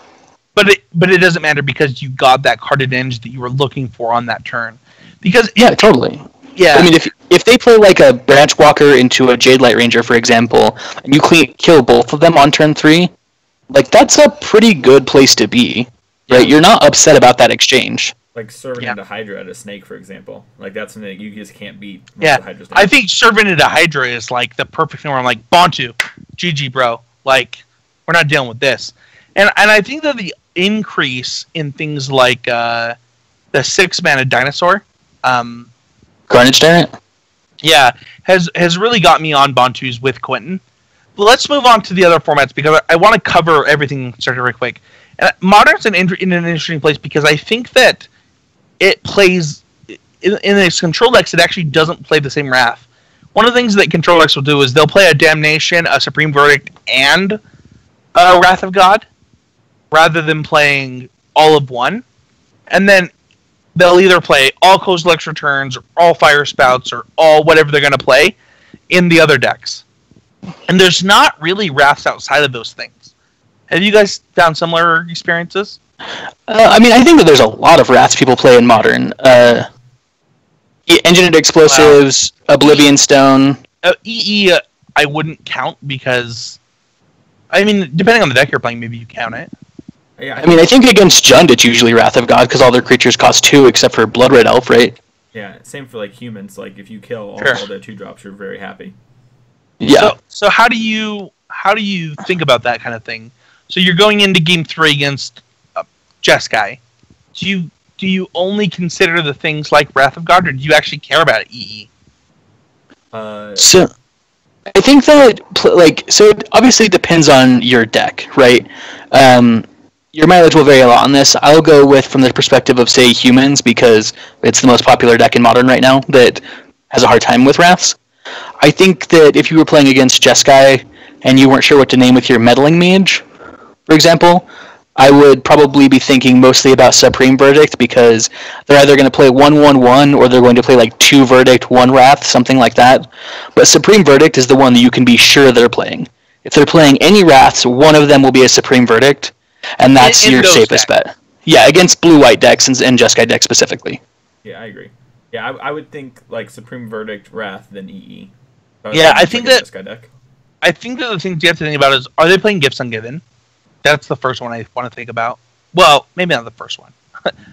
But it doesn't matter because you got that card advantage that you were looking for on that turn. Because totally. Yeah. I mean, if they play like a Branch Walker into a Jade Light Ranger, for example, and you kill both of them on turn 3, like that's a pretty good place to be, right? You're not upset about that exchange. Like Servant into Hydra at a Snake, for example. Like that's something that you just can't beat. I think Servant into Hydra is like the perfect thing where I'm like, Bontu, GG, bro. Like, we're not dealing with this. And I think that the increase in things like the 6-mana Dinosaur, Carnage Tyrant, has really got me on Bontus with Quentin. But let's move on to the other formats because I want to cover everything very quick. And Modern's in an interesting place because I think that it plays in its control decks. It actually doesn't play the same Wrath. One of the things that control decks will do is they'll play a Damnation, a Supreme Verdict, and a Wrath of God, rather than playing all of one. And then they'll either play all Kozilek's Returns, or all Fire Spouts, or all whatever they're going to play in the other decks. And there's not really Wraths outside of those things. Have you guys found similar experiences? I mean, I think that there's a lot of Wraths people play in Modern. Engineered Explosives, Oblivion Stone. EE, I wouldn't count because, I mean, depending on the deck you're playing, maybe you count it. Yeah, I mean, I think against Jund it's usually Wrath of God because all their creatures cost 2 except for Blood Red Elf, right? Yeah, same for like humans. Like if you kill all the 2-drops, you're very happy. Yeah. So how do you think about that kind of thing? So you're going into game 3 against Jeskai. Do you only consider the things like Wrath of God, or do you actually care about it, EE? So I think that so it obviously depends on your deck, right? Your mileage will vary a lot on this. I'll go with from the perspective of, say, humans, because it's the most popular deck in Modern right now that has a hard time with Wraths. I think that if you were playing against Jeskai and you weren't sure what to name with your Meddling Mage, for example, I would probably be thinking mostly about Supreme Verdict because they're either going to play 1/1/1 or they're going to play like 2 Verdict, 1 Wrath, something like that. But Supreme Verdict is the one that you can be sure they're playing. If they're playing any Wraths, one of them will be a Supreme Verdict, and that's your safest bet. Yeah, against blue-white decks and Jeskai decks specifically. Yeah, I agree. Yeah, I would think like Supreme Verdict, Wrath, then EE. I think that I think that the thing you have to think about is, are they playing Gifts Ungiven? That's the first one I want to think about. Well, maybe not the first one.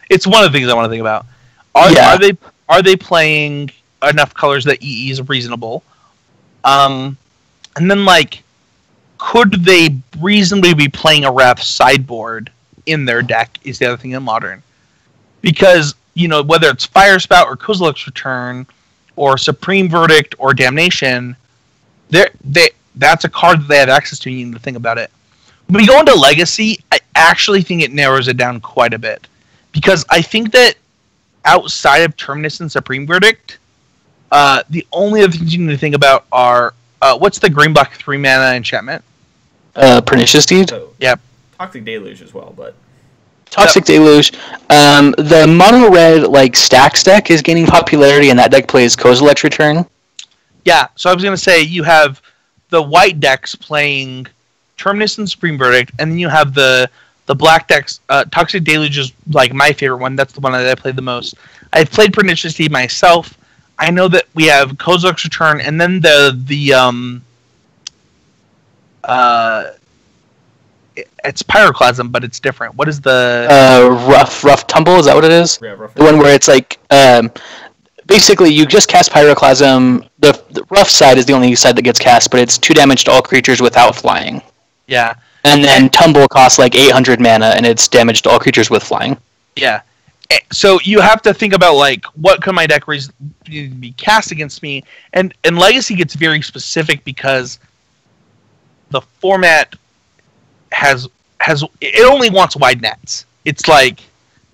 It's one of the things I want to think about. Are they playing enough colors that EE is reasonable? And then like, could they reasonably be playing a Wrath sideboard in their deck? Is the other thing in Modern, because whether it's Fire Spout or Kozilek's Return, or Supreme Verdict or Damnation, that's a card that they have access to. You need to think about it. When we go into Legacy, I actually think it narrows it down quite a bit. Because I think that outside of Terminus and Supreme Verdict, the only other things you need to think about are, what's the green-black 3-mana enchantment? Pernicious Deed? Yep. Toxic Deluge as well, but... Toxic Deluge. The mono-red, Stacks deck is gaining popularity, and that deck plays Kozilek's Return. Yeah, so I was going to say, you have the white decks playing Terminus and Supreme Verdict, and then you have the black decks. Toxic Deluge is my favorite one. That's the one that I play the most. I've played Pernicious Deed myself. I know that we have Kozilek's Return, and then it's Pyroclasm, but it's different. What is the rough tumble? Is that what it is? Yeah, rough. The one where it's basically you just cast Pyroclasm. The rough side is the only side that gets cast, but it's 2 damage to all creatures without flying. Yeah. And then Tumble costs 800 mana, and it's damage to all creatures with flying. Yeah. So you have to think about what could my deck be cast against me, and Legacy gets very specific because the format it only wants wide nets. It's like,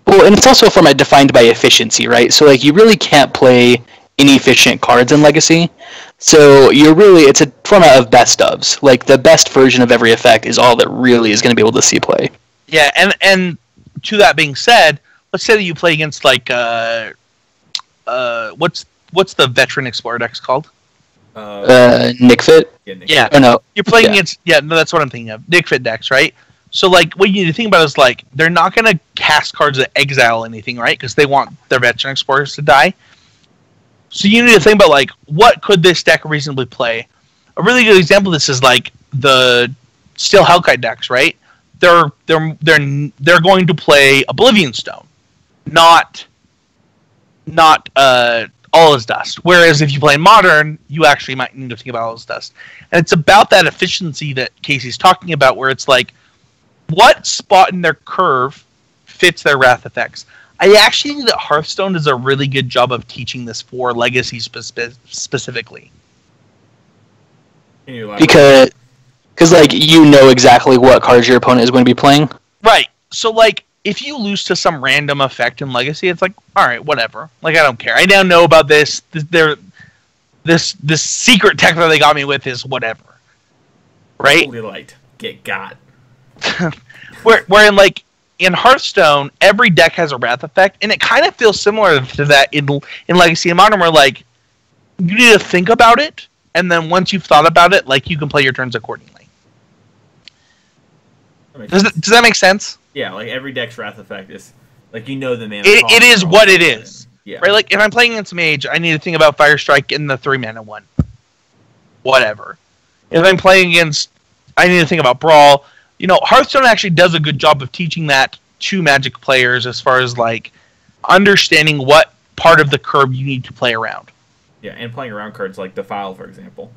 well, and it's also a format defined by efficiency, right? So like you really can't play inefficient cards in Legacy. So it's a format of best ofs. Like the best version of every effect is all that really is going to be able to see play. Yeah, and to that being said, let's say that you play against like what's the veteran explorer decks called? Nick Fit. Yeah. Oh no. You're playing against that's what I'm thinking of. Nick Fit decks, right? So like what you need to think about is like they're not gonna cast cards that exile anything, right? Because they want their veteran explorers to die. So you need to think about like what could this deck reasonably play? A really good example of this is like the Steel Hellkite decks, right? They're going to play Oblivion Stone, not All Is Dust. Whereas if you play Modern, you actually might need to think about All Is Dust. And it's about that efficiency that Casey's talking about, where it's like, what spot in their curve fits their Wrath effects? I actually think that Hearthstone does a really good job of teaching this for Legacy specifically. Because like you know exactly what cards your opponent is going to be playing. Right. So like if you lose to some random effect in Legacy, it's like, all right, whatever. Like I don't care. I now know about this. This secret tech that they got me with is whatever. Right? Holy light. Get got. Where in Hearthstone, every deck has a Wrath effect, and it kind of feels similar to that in Legacy and Modern, where like you need to think about it, and then once you've thought about it, like you can play your turns accordingly. Does that make sense? Yeah, like every deck's Wrath effect is like you know the mana. It is what it is. Yeah. Right. Like if I'm playing against Mage, I need to think about Fire Strike in the 3-mana one. Whatever. If I'm playing against, I need to think about Brawl. You know, Hearthstone actually does a good job of teaching that to Magic players as far as like understanding what part of the curve you need to play around. Yeah, and playing around cards like Defile, for example.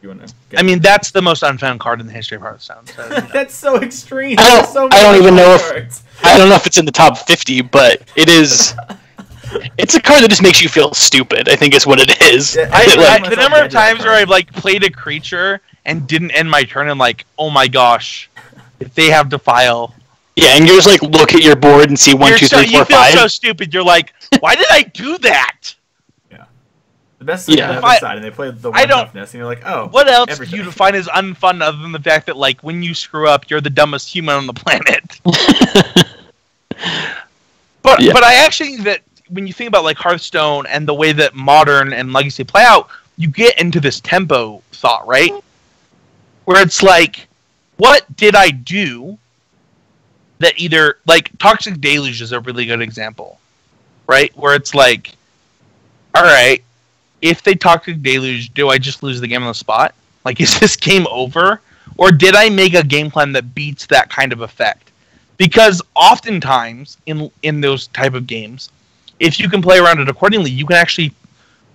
You want to? I mean, that's the most unfound card in the history of Hearthstone. So, you know. That's so extreme. I don't even know cards. I don't know if it's in the top 50, but it is. It's a card that just makes you feel stupid, I think is what it is. Yeah, the number of times where I've like played a creature and didn't end my turn and like, oh my gosh, if they have Defile. Yeah, and you just like look at your board and see 1, 2, 3, 4, 5. You feel so stupid. You're like, why did I do that? Yeah. The best thing on the other side, and they play the one toughness, and you're like, oh. What else do you define as unfun other than the fact that like when you screw up, you're the dumbest human on the planet? But I actually think that when you think about like Hearthstone and the way that Modern and Legacy play out, you get into this tempo thought, right? Where it's like, what did I do that either like Toxic Deluge is a really good example, right? Where it's like, all right, if they Toxic Deluge, do I just lose the game on the spot? Like, is this game over? Or did I make a game plan that beats that kind of effect? Because oftentimes in those type of games, if you can play around it accordingly, you can actually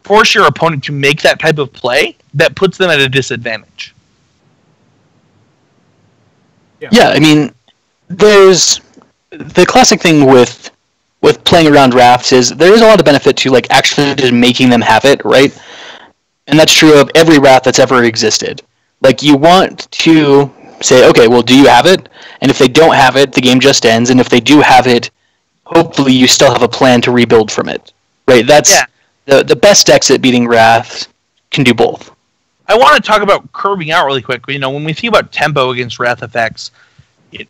force your opponent to make that type of play that puts them at a disadvantage. Yeah, I mean, there's the classic thing with playing around Wraths is there is a lot of benefit to like actually just making them have it, right? And that's true of every Wrath that's ever existed. Like you want to say, okay, well, do you have it? And if they don't have it, the game just ends. And if they do have it, hopefully you still have a plan to rebuild from it, right? That's the best decks at beating Wraths can do both. I want to talk about curving out really quick. You know, when we think about tempo against Wrath effects,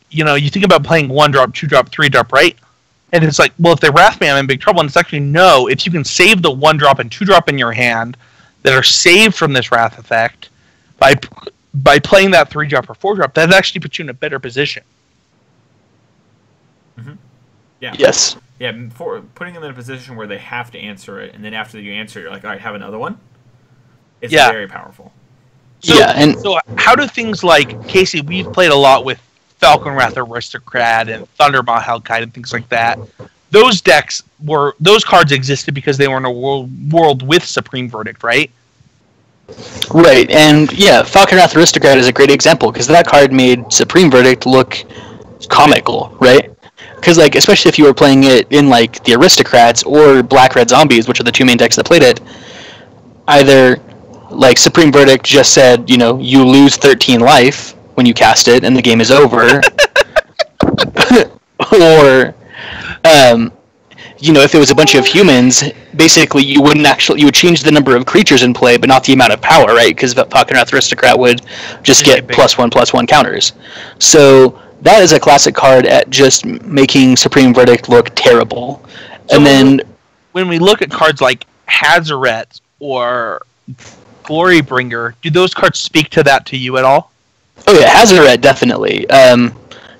you know, you think about playing 1-drop, 2-drop, 3-drop, right? And it's like, well, if they Wrath me, I'm in big trouble. And it's actually no. If you can save the 1-drop and 2-drop in your hand that are saved from this Wrath effect by playing that 3-drop or 4-drop, that actually puts you in a better position. Mm-hmm. Yeah. Yes. Yeah, for putting them in a position where they have to answer it, and then after you answer, you're like, all right, have another one. It's very powerful. So how do things like, Casey, we've played a lot with Falcon Wrath Aristocrat and Thundermaw Hellkite and things like that. Those cards existed because they were in a world with Supreme Verdict, right? Right, and yeah, Falcon Wrath Aristocrat is a great example because that card made Supreme Verdict look comical, right? Because like, especially if you were playing it in like the Aristocrats or Black Red Zombies, which are the two main decks that played it, either like Supreme Verdict just said, you know, you lose 13 life when you cast it and the game is over. Or, if it was a bunch of humans, basically you would change the number of creatures in play, but not the amount of power, right? Because Falconwrath Aristocrat would just get +1/+1 counters. So that is a classic card at just making Supreme Verdict look terrible. So and then when we look at cards like Hazoret or Glorybringer, do those cards speak to that to you at all? Oh yeah, Hazoret definitely.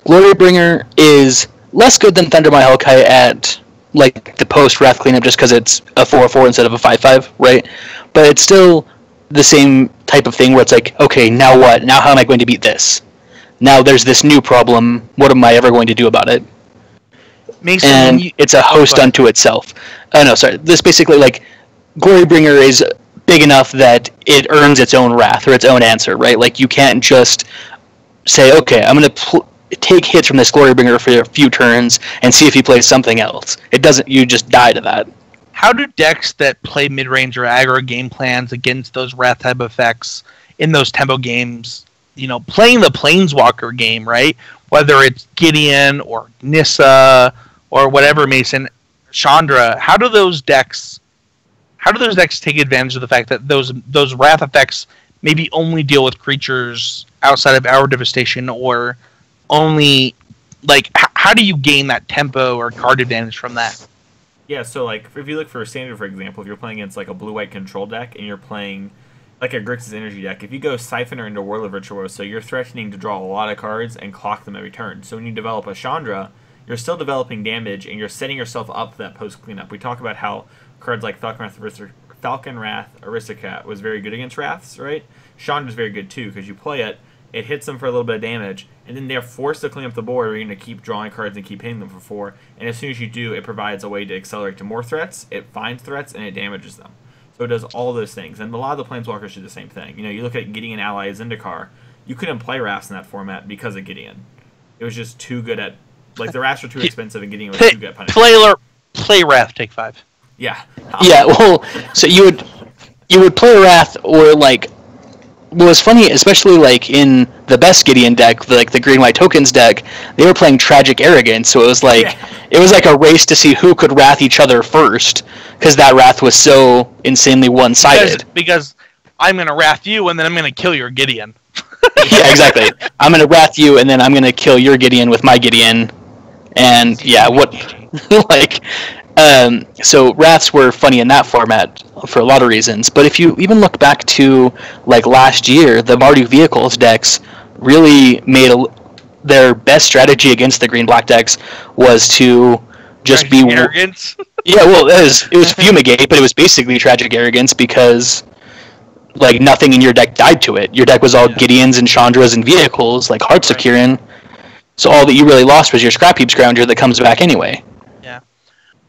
Glorybringer is less good than Thundermaw Hellkite at like the post Wrath cleanup, just because it's a 4/4 instead of a 5/5, right? But it's still the same type of thing where it's like, okay, now what? Now how am I going to beat this? Now there's this new problem. What am I ever going to do about it? It's a host unto itself. Oh no, sorry. This basically, like, Glorybringer is big enough that it earns its own wrath or its own answer, right? Like, you can't just say, okay, I'm going to take hits from this Glorybringer for a few turns and see if he plays something else. It doesn't. You just die to that. How do decks that play mid-range or aggro game plans against those wrath type effects in those tempo games, playing the Planeswalker game, right? Whether it's Gideon or Nissa or whatever, Mason, Chandra, how do those decks take advantage of the fact that those wrath effects maybe only deal with creatures outside of Hour Devastation, or only, like, how do you gain that tempo or card advantage from that? Yeah, so like if you look for Standard, for example, if you're playing against like a blue-white control deck and you're playing like a Grixis Energy deck, if you go Siphoner into Warlord Virtuoso, you're threatening to draw a lot of cards and clock them every turn. So when you develop a Chandra, you're still developing damage and you're setting yourself up for that post-cleanup. We talk about how cards like Falconwrath Aristocrat was very good against Wraths, right? Chandra's very good too, because you play it, it hits them for a little bit of damage, and then they're forced to clean up the board, or you're going to keep drawing cards and keep hitting them for 4, and as soon as you do, it provides a way to accelerate to more threats, it finds threats, and it damages them. So it does all those things, and a lot of the Planeswalkers do the same thing. You look at Gideon Ally Zendikar, you couldn't play Wraths in that format because of Gideon. It was just too good at, like, the Wraths were too expensive, and Gideon was too good at punishing. Play Wrath, take 5. Yeah. Yeah, well, so you would play Wrath, or like, what was funny, especially like in the best Gideon deck, like the green-white tokens deck, they were playing Tragic Arrogance, so it was like a race to see who could Wrath each other first, because that Wrath was so insanely one-sided. Because I'm going to Wrath you, and then I'm going to kill your Gideon. Yeah, exactly. I'm going to Wrath you, and then I'm going to kill your Gideon with my Gideon, and yeah, what, like... So Wraths were funny in that format for a lot of reasons, but if you even look back to like last year, the Marduk Vehicles decks really made their best strategy against the green-black decks was to just be arrogance. Yeah, well, it was Fumigate, but it was basically Tragic Arrogance because like nothing in your deck died to it. Your deck was all Gideons and Chandras and Vehicles, like Hearts of Kirin. So all that you really lost was your Scrap Heap Scrounger that comes back anyway.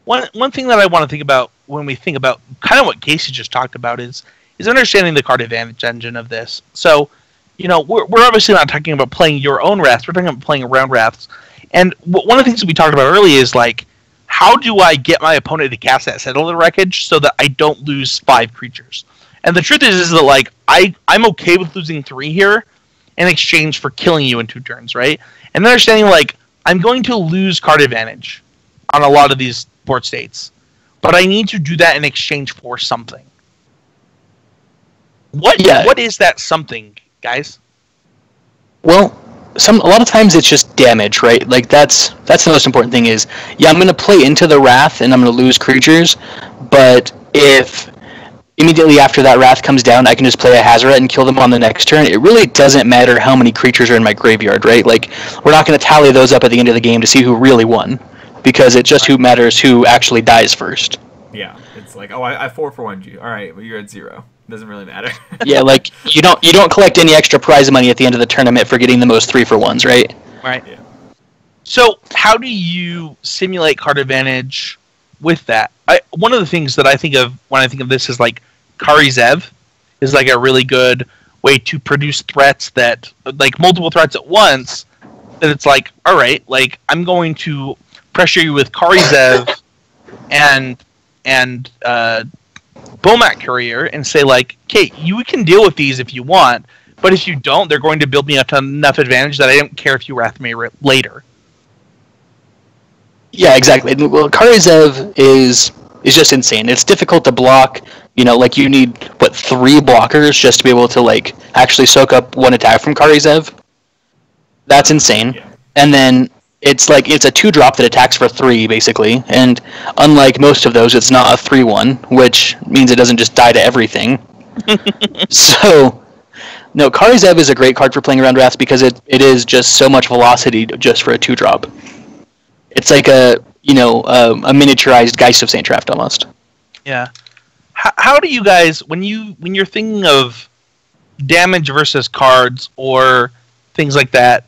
One thing that I want to think about when we think about kind of what Casey just talked about is understanding the card advantage engine of this. So, we're obviously not talking about playing your own Wraths. We're talking about playing around Wraths. And one of the things that we talked about earlier is, like, how do I get my opponent to cast that Settle the Wreckage so that I don't lose 5 creatures? And the truth is that, like, I'm okay with losing 3 here in exchange for killing you in 2 turns, right? And understanding, like, I'm going to lose card advantage on a lot of these board states, but I need to do that in exchange for something. What is that something, guys? Well, a lot of times it's just damage, right? Like that's the most important thing is, I'm going to play into the Wrath and I'm going to lose creatures, but if immediately after that Wrath comes down, I can just play a Hazoret and kill them on the next turn. It really doesn't matter how many creatures are in my graveyard, right? Like, we're not going to tally those up at the end of the game to see who really won, because it's just who matters who actually dies first. Yeah, it's like, I 4-for-1'd you. All right, well, you're at 0. Doesn't really matter. Yeah, like, you don't collect any extra prize money at the end of the tournament for getting the most 3-for-1s, right? Right. Yeah. So, how do you simulate card advantage with that? One of the things that I think of when I think of this is, like, Kari Zev is, like, a really good way to produce threats that, like, multiple threats at once, that it's like, all right, like, I'm going to pressure you with Kari Zev and Bomat Courier and say, like, okay, you can deal with these if you want, But if you don't, they're going to build me up to enough advantage that I don't care if you wrath me later. Yeah, exactly. Well, Karizev is just insane. It's difficult to block. You know, like you need 3 blockers just to be able to like actually soak up one attack from Karizev. That's insane. Yeah. And then it's a 2-drop that attacks for 3 basically. And unlike most of those, it's not a 3/1, which means it doesn't just die to everything. So. No, Karizev is a great card for playing around Wraths because it is just so much velocity just for a 2-drop. It's like a miniaturized Geist of Saint Traft almost. Yeah. How do you guys, when you're thinking of damage versus cards or things like that,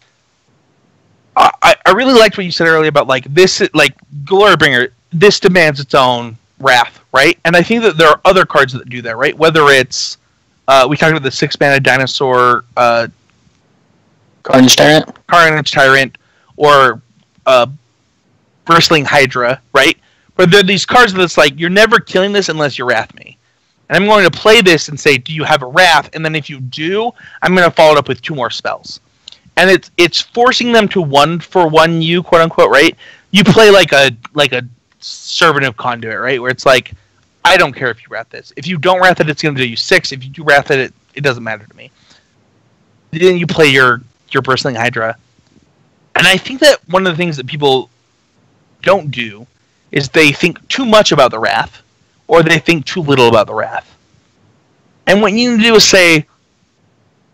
I really liked what you said earlier about like this, like Glorybringer, this demands its own wrath, right? And I think that there are other cards that do that, right? Whether it's we talked about the 6-mana dinosaur Carnage Tyrant, or Bristling Hydra, right? But there are these cards that's like, you're never killing this unless you wrath me. And I'm going to play this and say, do you have a wrath? And then if you do, I'm going to follow it up with 2 more spells. And it's forcing them to 1-for-1 you, quote unquote, right? You play like a Servant of Conduit, right? Where it's like, I don't care if you wrath this. If you don't wrath it, it's going to do you 6. If you do wrath it, it doesn't matter to me. Then you play your Bristling Hydra. And I think that one of the things that people don't do is they think too much about the wrath, or they think too little about the wrath. And what you need to do is say,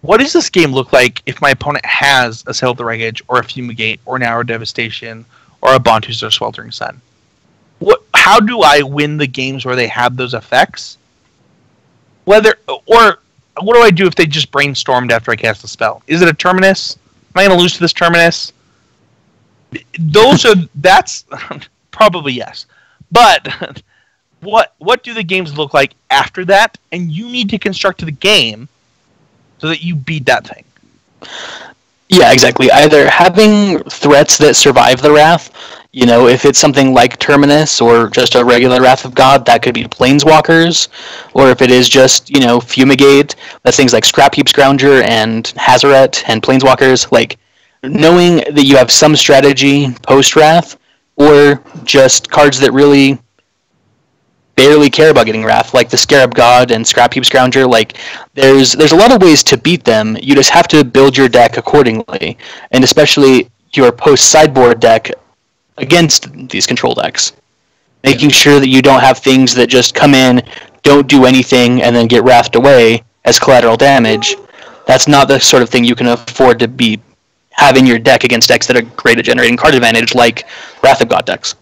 what does this game look like if my opponent has a Settle the Wreckage, or a Fumigate, or an Arrow Devastation, or a Bontus or Sweltering Sun? How do I win the games where they have those effects? Or what do I do if they just brainstormed after I cast a spell? Is it a Terminus? Am I going to lose to this Terminus? That's probably yes. But what do the games look like after that? And you need to construct the game so that you beat that thing. Yeah, exactly. Either having threats that survive the Wrath, you know, if it's something like Terminus or just a regular Wrath of God, that could be Planeswalkers. Or if it is just, you know, Fumigate, that's things like Scrap Heap Scrounger and Hazaret and Planeswalkers. Like, knowing that you have some strategy post-Wrath, or just cards that really barely care about getting Wrath, like the Scarab God and Scrap Heap Scrounger. Like, there's a lot of ways to beat them. You just have to build your deck accordingly, and especially your post-sideboard deck against these control decks. Making sure that you don't have things that just come in, don't do anything, and then get wrathed away as collateral damage. That's not the sort of thing you can afford to be having your deck against decks that are great at generating card advantage, like Wrath of God decks.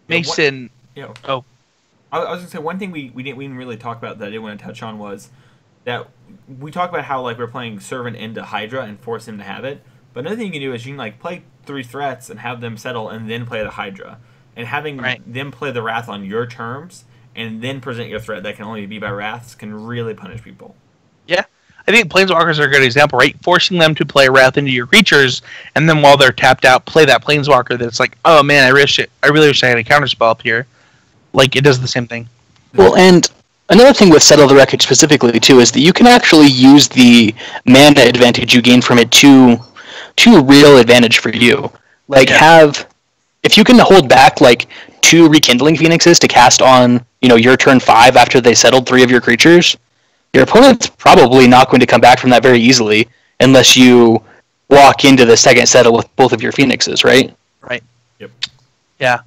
Mason. Oh. I was going to say, one thing we didn't really talk about that I didn't want to touch on was that we talked about how like we're playing Servant into Hydra and force him to have it. But another thing you can do is you can like play 3 threats and have them settle and then play the Hydra. And having them play the Wrath on your terms and then present your threat that can only be by Wraths can really punish people. Yeah. I think Planeswalkers are a good example, right? Forcing them to play Wrath into your creatures, and then while they're tapped out, play that Planeswalker that's like, oh man, I really wish I had a counterspell up here. Like, it does the same thing. Well, and another thing with Settle the Wreckage specifically, too, is that you can actually use the mana advantage you gain from it to real advantage for you. Like, if you can hold back, like, 2 Rekindling Phoenixes to cast on, you know, your turn 5 after they settled 3 of your creatures, your opponent's probably not going to come back from that very easily unless you walk into the second settle with both of your Phoenixes, right? Right. Yep. Yeah.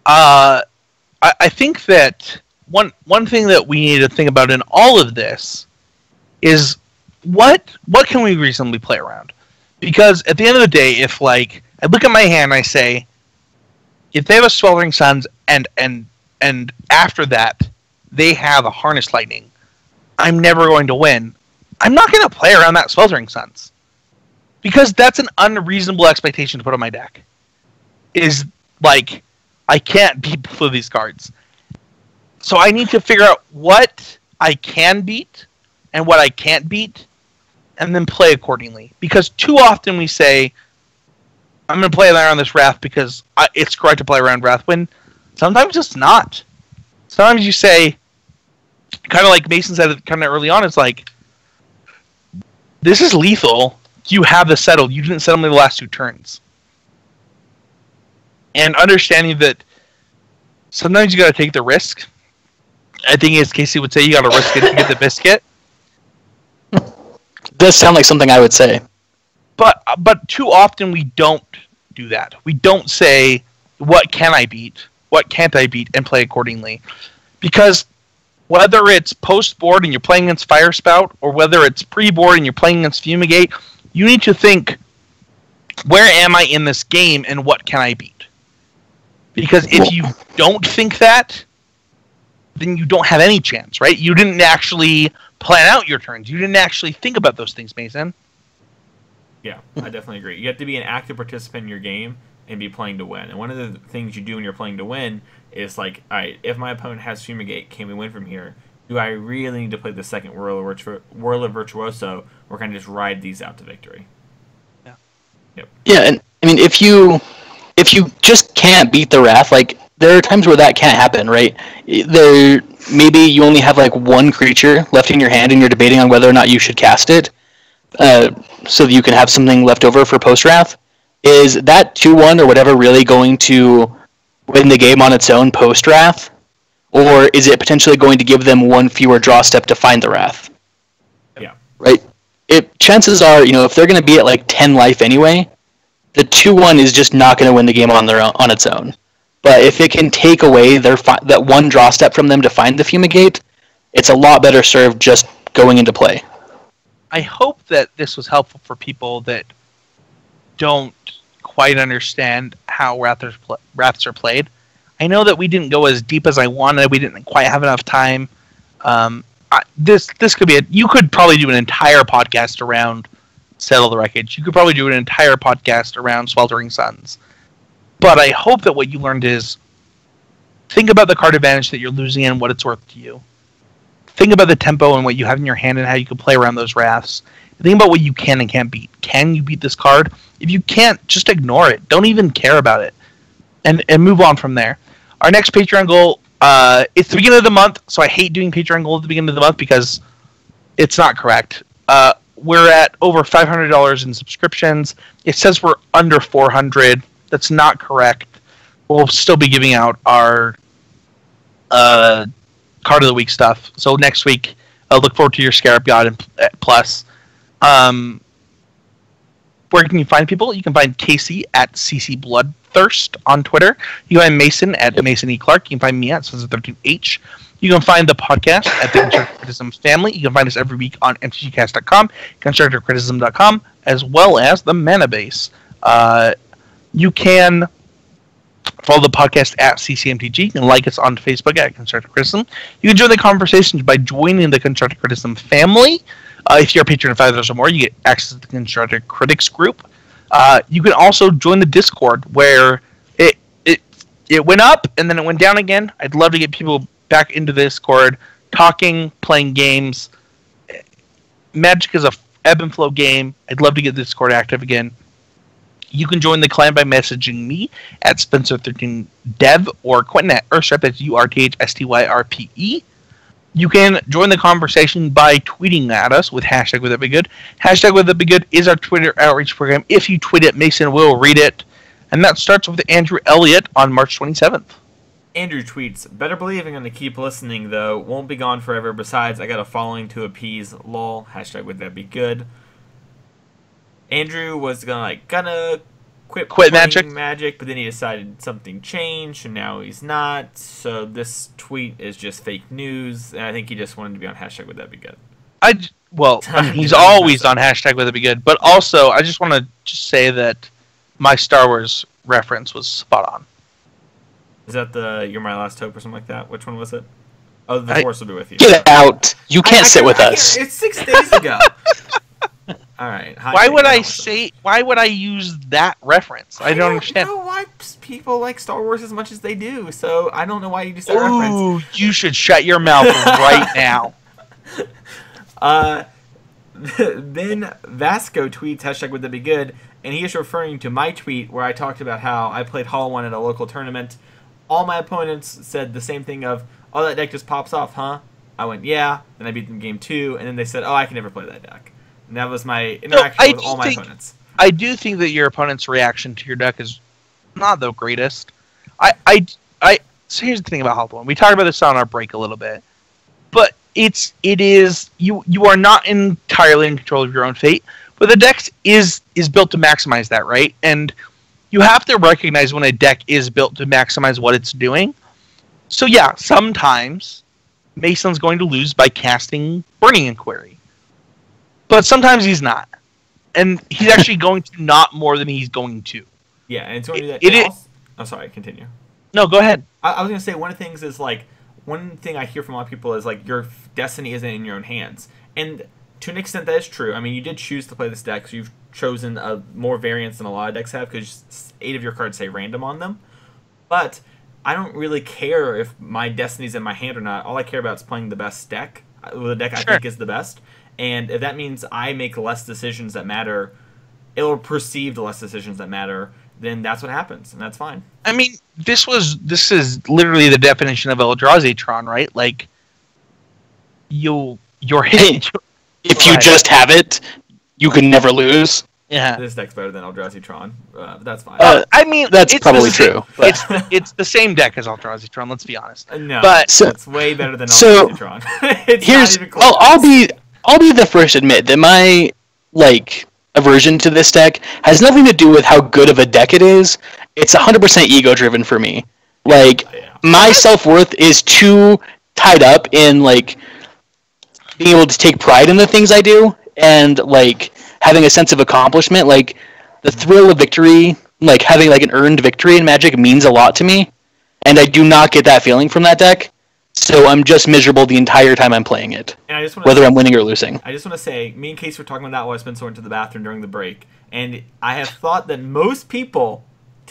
I think that one thing that we need to think about in all of this is what can we reasonably play around? Because at the end of the day, if like I look at my hand and I say, if they have a Sweltering Suns and after that they have a Harness Lightning, I'm never going to win. I'm not going to play around that Sweltering Suns. Because that's an unreasonable expectation to put on my deck. Is like, I can't beat both of these cards. So I need to figure out what I can beat and what I can't beat, and then play accordingly. Because too often we say, I'm going to play around this Wrath because it's correct to play around Wrath, when sometimes it's not. Sometimes you say, kind of like Mason said kind of early on, it's like, this is lethal. You have this settled. You didn't settle me the last 2 turns. And understanding that sometimes you got to take the risk. I think, as Casey would say, you got to risk it to get the biscuit. Does sound like something I would say. But too often we don't do that. We don't say, what can I beat? What can't I beat? And play accordingly. Because whether it's post-board and you're playing against Fire Spout, or whether it's pre-board and you're playing against Fumigate, you need to think, where am I in this game and what can I beat? Because if you don't think that, then you don't have any chance, right? You didn't actually plan out your turns. You didn't actually think about those things, Mason. Yeah, I definitely agree. You have to be an active participant in your game and be playing to win. And one of the things you do when you're playing to win is like, all right, if my opponent has Fumigate, can we win from here? Do I really need to play the second Whirl of Virtuoso, or can I just ride these out to victory? Yeah. Yep. Yeah, and I mean, if you just can't beat the Wrath, like, there are times where that can't happen, right? Maybe you only have like 1 creature left in your hand, and you're debating on whether or not you should cast it, so that you can have something left over for post-Wrath. Is that 2-1 or whatever really going to win the game on its own post-Wrath? Or is it potentially going to give them 1 fewer draw step to find the Wrath? Yeah. Right? Chances are, if they're going to be at like 10 life anyway, the 2-1 is just not going to win the game on its own. But if it can take away that 1 draw step from them to find the Fumigate, it's a lot better served just going into play. I hope that this was helpful for people that don't quite understand how Wraths are played. I know that we didn't go as deep as I wanted. We didn't quite have enough time. This could be you could probably do an entire podcast around Settle the Wreckage. You could probably do an entire podcast around Sweltering Suns. But I hope that what you learned is, think about the card advantage that you're losing and what it's worth to you. Think about the tempo and what you have in your hand and how you can play around those Wraths. Think about what you can and can't beat. Can you beat this card? If you can't, just ignore it. Don't even care about it. And move on from there. Our next Patreon goal, it's the beginning of the month, so I hate doing Patreon goal at the beginning of the month because it's not correct. We're at over $500 in subscriptions. It says we're under 400. That's not correct. We'll still be giving out our Card of the Week stuff. So next week, look forward to your Scarab God and Plus. Where can you find people? You can find Casey at CC Bloodthirst on Twitter. You can find Mason at Mason E. Clark. You can find me at Sons13H. You can find the podcast at the Constructive Criticism Family. You can find us every week on mtgcast.com, constructivecriticism.com, as well as the Manabase. You can follow the podcast at CCMTG. You can like us on Facebook at Constructive Criticism. You can join the conversations by joining the Constructive Criticism family. If you're a patron of $5 or more, you get access to the Constructive Critics group. You can also join the Discord, where it went up and then it went down again. I'd love to get people back into the Discord, talking, playing games. Magic is a ebb and flow game. I'd love to get the Discord active again. You can join the clan by messaging me at Spencer13Dev or Quentin at Urstrep, that's URTHSTYRPE. You can join the conversation by tweeting at us with hashtag Would That Be Good. Hashtag Would That Be Good is our Twitter outreach program. If you tweet it, Mason will read it. And that starts with Andrew Elliott on March 27th. Andrew tweets, better believe I'm going to keep listening, though. Won't be gone forever. Besides, I got a following to appease. Lol. Hashtag Would That Be Good. Andrew was gonna quit Magic, but then he decided something changed, and now he's not. So this tweet is just fake news, and I think he just wanted to be on hashtag Would That Be Good. He's always on hashtag Would That Be Good, but also I just want to say that my Star Wars reference was spot on. Is that the You're My Last Hope or something like that? Which one was it? Oh, The Force Will Be With You. Get out! You can't sit with us. It's 6 days ago. All right. Why would I use that reference? I don't understand. I don't know why people like Star Wars as much as they do, so I don't know why you just that reference. Ooh, you should shut your mouth right now. Then Vasco tweets hashtag Would That Be Good, and he is referring to my tweet where I talked about how I played Hollow One at a local tournament. All my opponents said the same thing of, oh, that deck just pops off, huh? I went, yeah. Then I beat them game 2, and then they said, oh, I can never play that deck. And that was my interaction with all my opponents. I do think that your opponent's reaction to your deck is not the greatest. So here's the thing about Hollow One. We talked about this on our break a little bit, but it is you are not entirely in control of your own fate. But the deck is built to maximize that, right? And you have to recognize when a deck is built to maximize what it's doing. So yeah, sometimes Mason's going to lose by casting Burning Inquiry, but sometimes he's not, and he's actually going to not more than he's going to. Yeah, and it's going to do that. I'm sorry, continue. No, go ahead. I was going to say one of the things is one thing I hear from a lot of people is your destiny isn't in your own hands, and to an extent that is true. I mean, you did choose to play this deck, so you've chosen more variants than a lot of decks have because 8 of your cards say random on them. But I don't really care if my destiny's in my hand or not. All I care about is playing the best deck, the deck I think is the best. And if that means I make less decisions that matter, or perceive the less decisions that matter, then that's what happens, and that's fine. I mean, this is literally the definition of Eldrazi Tron, right? Like, you're hitting. If you just have it, you can never lose. Yeah, this deck's better than Eldrazi Tron. That's fine. I mean, that's probably true. It's the same deck as Eldrazi Tron. Let's be honest. No, but it's way better than Eldrazi Tron. Here's I'll be the first to admit that my aversion to this deck has nothing to do with how good of a deck it is. It's 100% ego driven for me. My self-worth is too tied up in being able to take pride in the things I do and having a sense of accomplishment. The thrill of victory, having an earned victory in Magic means a lot to me, and I do not get that feeling from that deck. So I'm just miserable the entire time I'm playing it, whether I'm winning or losing. I just want to say, me and Casey were talking about that while Spencer went to the bathroom during the break, and I have thought that most people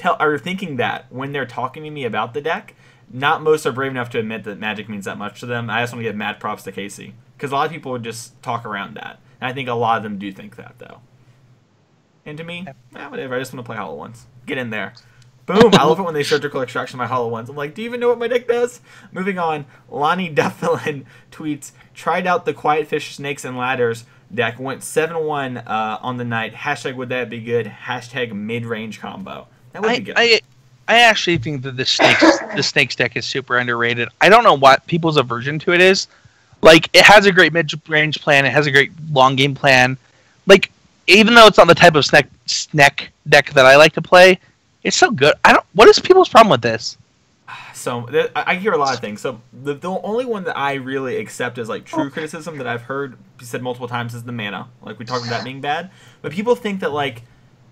are thinking that when they're talking to me about the deck. Not most are brave enough to admit that Magic means that much to them. I just want to give mad props to Casey, because a lot of people would just talk around that. And I think a lot of them do think that, though. And to me, whatever. I just want to play Hollow Ones. Get in there. Boom! I love it when they start to collect extraction my Hollow Ones. I'm like, do you even know what my deck does? Moving on, Lonnie Dufflin tweets, tried out the Quiet Fish Snakes and Ladders deck, went 7-1 on the night. Hashtag would that be good? Hashtag mid-range combo. That would be good. I actually think that the Snakes deck is super underrated. I don't know what people's aversion to it is. It has a great mid-range plan. It has a great long game plan. Even though it's not the type of snack deck that I like to play, it's so good. What is people's problem with this? So I hear a lot of things. So the only one that I really accept as true criticism that I've heard said multiple times is the mana. We talked about that being bad, but people think that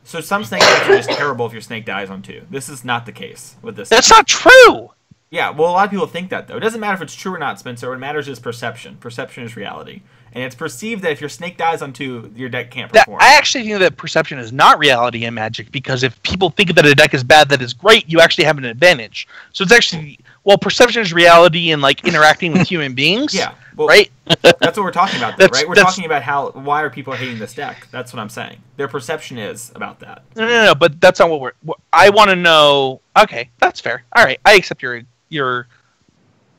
so some snake decks are just terrible if your snake dies on 2. This is not the case with this. That's not true. Yeah, well, a lot of people think that, though. It doesn't matter if it's true or not, Spencer. What matters is perception. Perception is reality. And it's perceived that if your snake dies on 2, your deck can't perform. I actually think that perception is not reality in Magic, because if people think that a deck is bad that is great, you actually have an advantage. So it's actually, perception is reality in, interacting with human beings. Yeah. Well, right? That's what we're talking about, though, right? We're talking about why are people hating this deck? That's what I'm saying. Their perception is about that. No, but that's not what I want to know. Okay, that's fair. All right, I accept your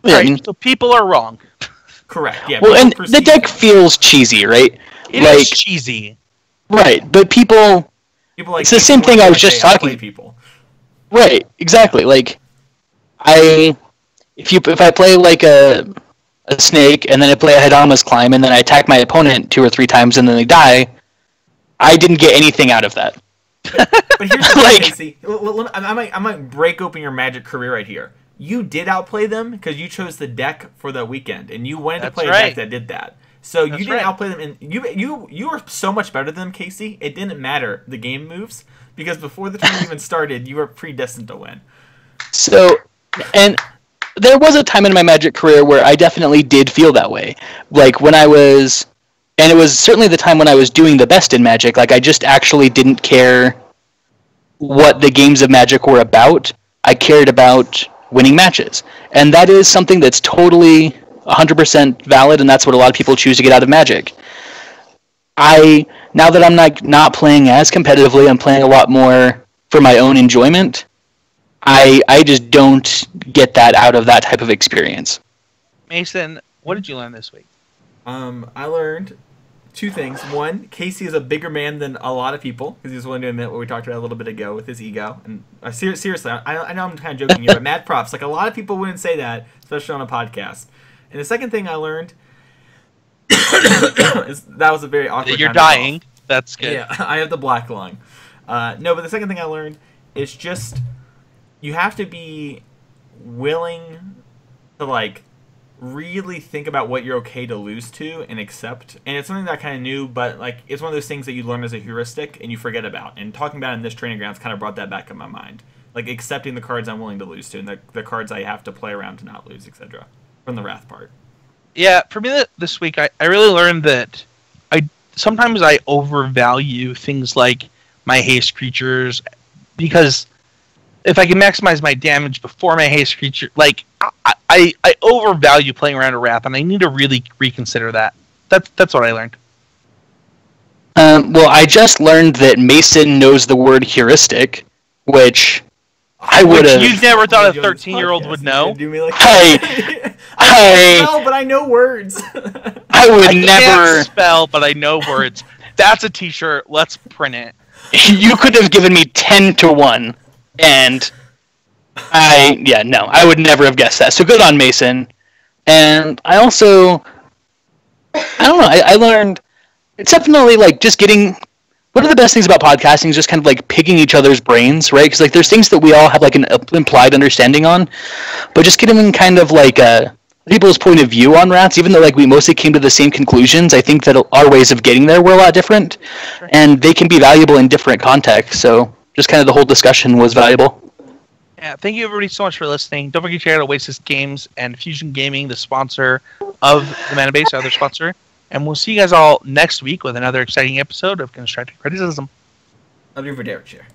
right, so people are wrong. Correct. Yeah. Well, and the deck feels cheesy, right? It is cheesy. Right, but people it's the same thing I was just talking. People. Right. Exactly. If I play a snake and then I play a Hidama's Climb and then I attack my opponent 2 or 3 times and then they die, I didn't get anything out of that. But here's the thing, Casey. I might break open your Magic career right here. You did outplay them because you chose the deck for the weekend, and you wanted to play a deck that did that. So you didn't outplay them, and you were so much better than them, Casey. It didn't matter the game moves, because before the tournament even started, you were predestined to win. So, and there was a time in my Magic career where I definitely did feel that way. When I was, and it was certainly the time when I was doing the best in Magic. I just actually didn't care what the games of Magic were about. I cared about winning matches. And that is something that's totally 100% valid, and that's what a lot of people choose to get out of Magic. Now that I'm not playing as competitively, I'm playing a lot more for my own enjoyment, I just don't get that out of that type of experience. Mason, what did you learn this week? I learned two things. One, Casey is a bigger man than a lot of people because he's willing to admit what we talked about a little bit ago with his ego. And seriously, I know I'm kind of joking here, but mad props. Like, a lot of people wouldn't say that, especially on a podcast. And the second thing I learned is that was a very awkward. You're dying. That's good. Yeah, I have the black lung. No, but the second thing I learned is just you have to be willing to, like, really think about what you're okay to lose to and accept. And it's something that I kind of knew, but, like, it's one of those things that you learn as a heuristic and you forget about. And talking about it in this training grounds kind of brought that back in my mind. Like, accepting the cards I'm willing to lose to and the cards I have to play around to not lose, etc. From the Wrath part. Yeah, for me this week, I really learned that sometimes I overvalue things like my haste creatures, because if I can maximize my damage before my haste creature, like, I overvalue playing around a Wrath, and I need to really reconsider that. That's what I learned. Well, I just learned that Mason knows the word heuristic, which I would have. You never thought a 13-year-old would know? Do me like I but I know words. I would I never can't spell, but I know words. That's a T-shirt. Let's print it. You could have given me 10-1, and I would never have guessed that. So good on Mason. And I also, I don't know, I learned, it's definitely like just getting, one of the best things about podcasting is just kind of like picking each other's brains, right? Because like there's things that we all have like an implied understanding on, but just getting kind of like people's point of view on Wraths, even though like we mostly came to the same conclusions, I think that our ways of getting there were a lot different, and they can be valuable in different contexts. So just kind of the whole discussion was valuable. Yeah, thank you everybody so much for listening. Don't forget to check out Oasis Games and Fusion Gaming, the sponsor of the Mana Base, our other sponsor. And we'll see you guys all next week with another exciting episode of Constructive Criticism. I'll be for Derek Chair.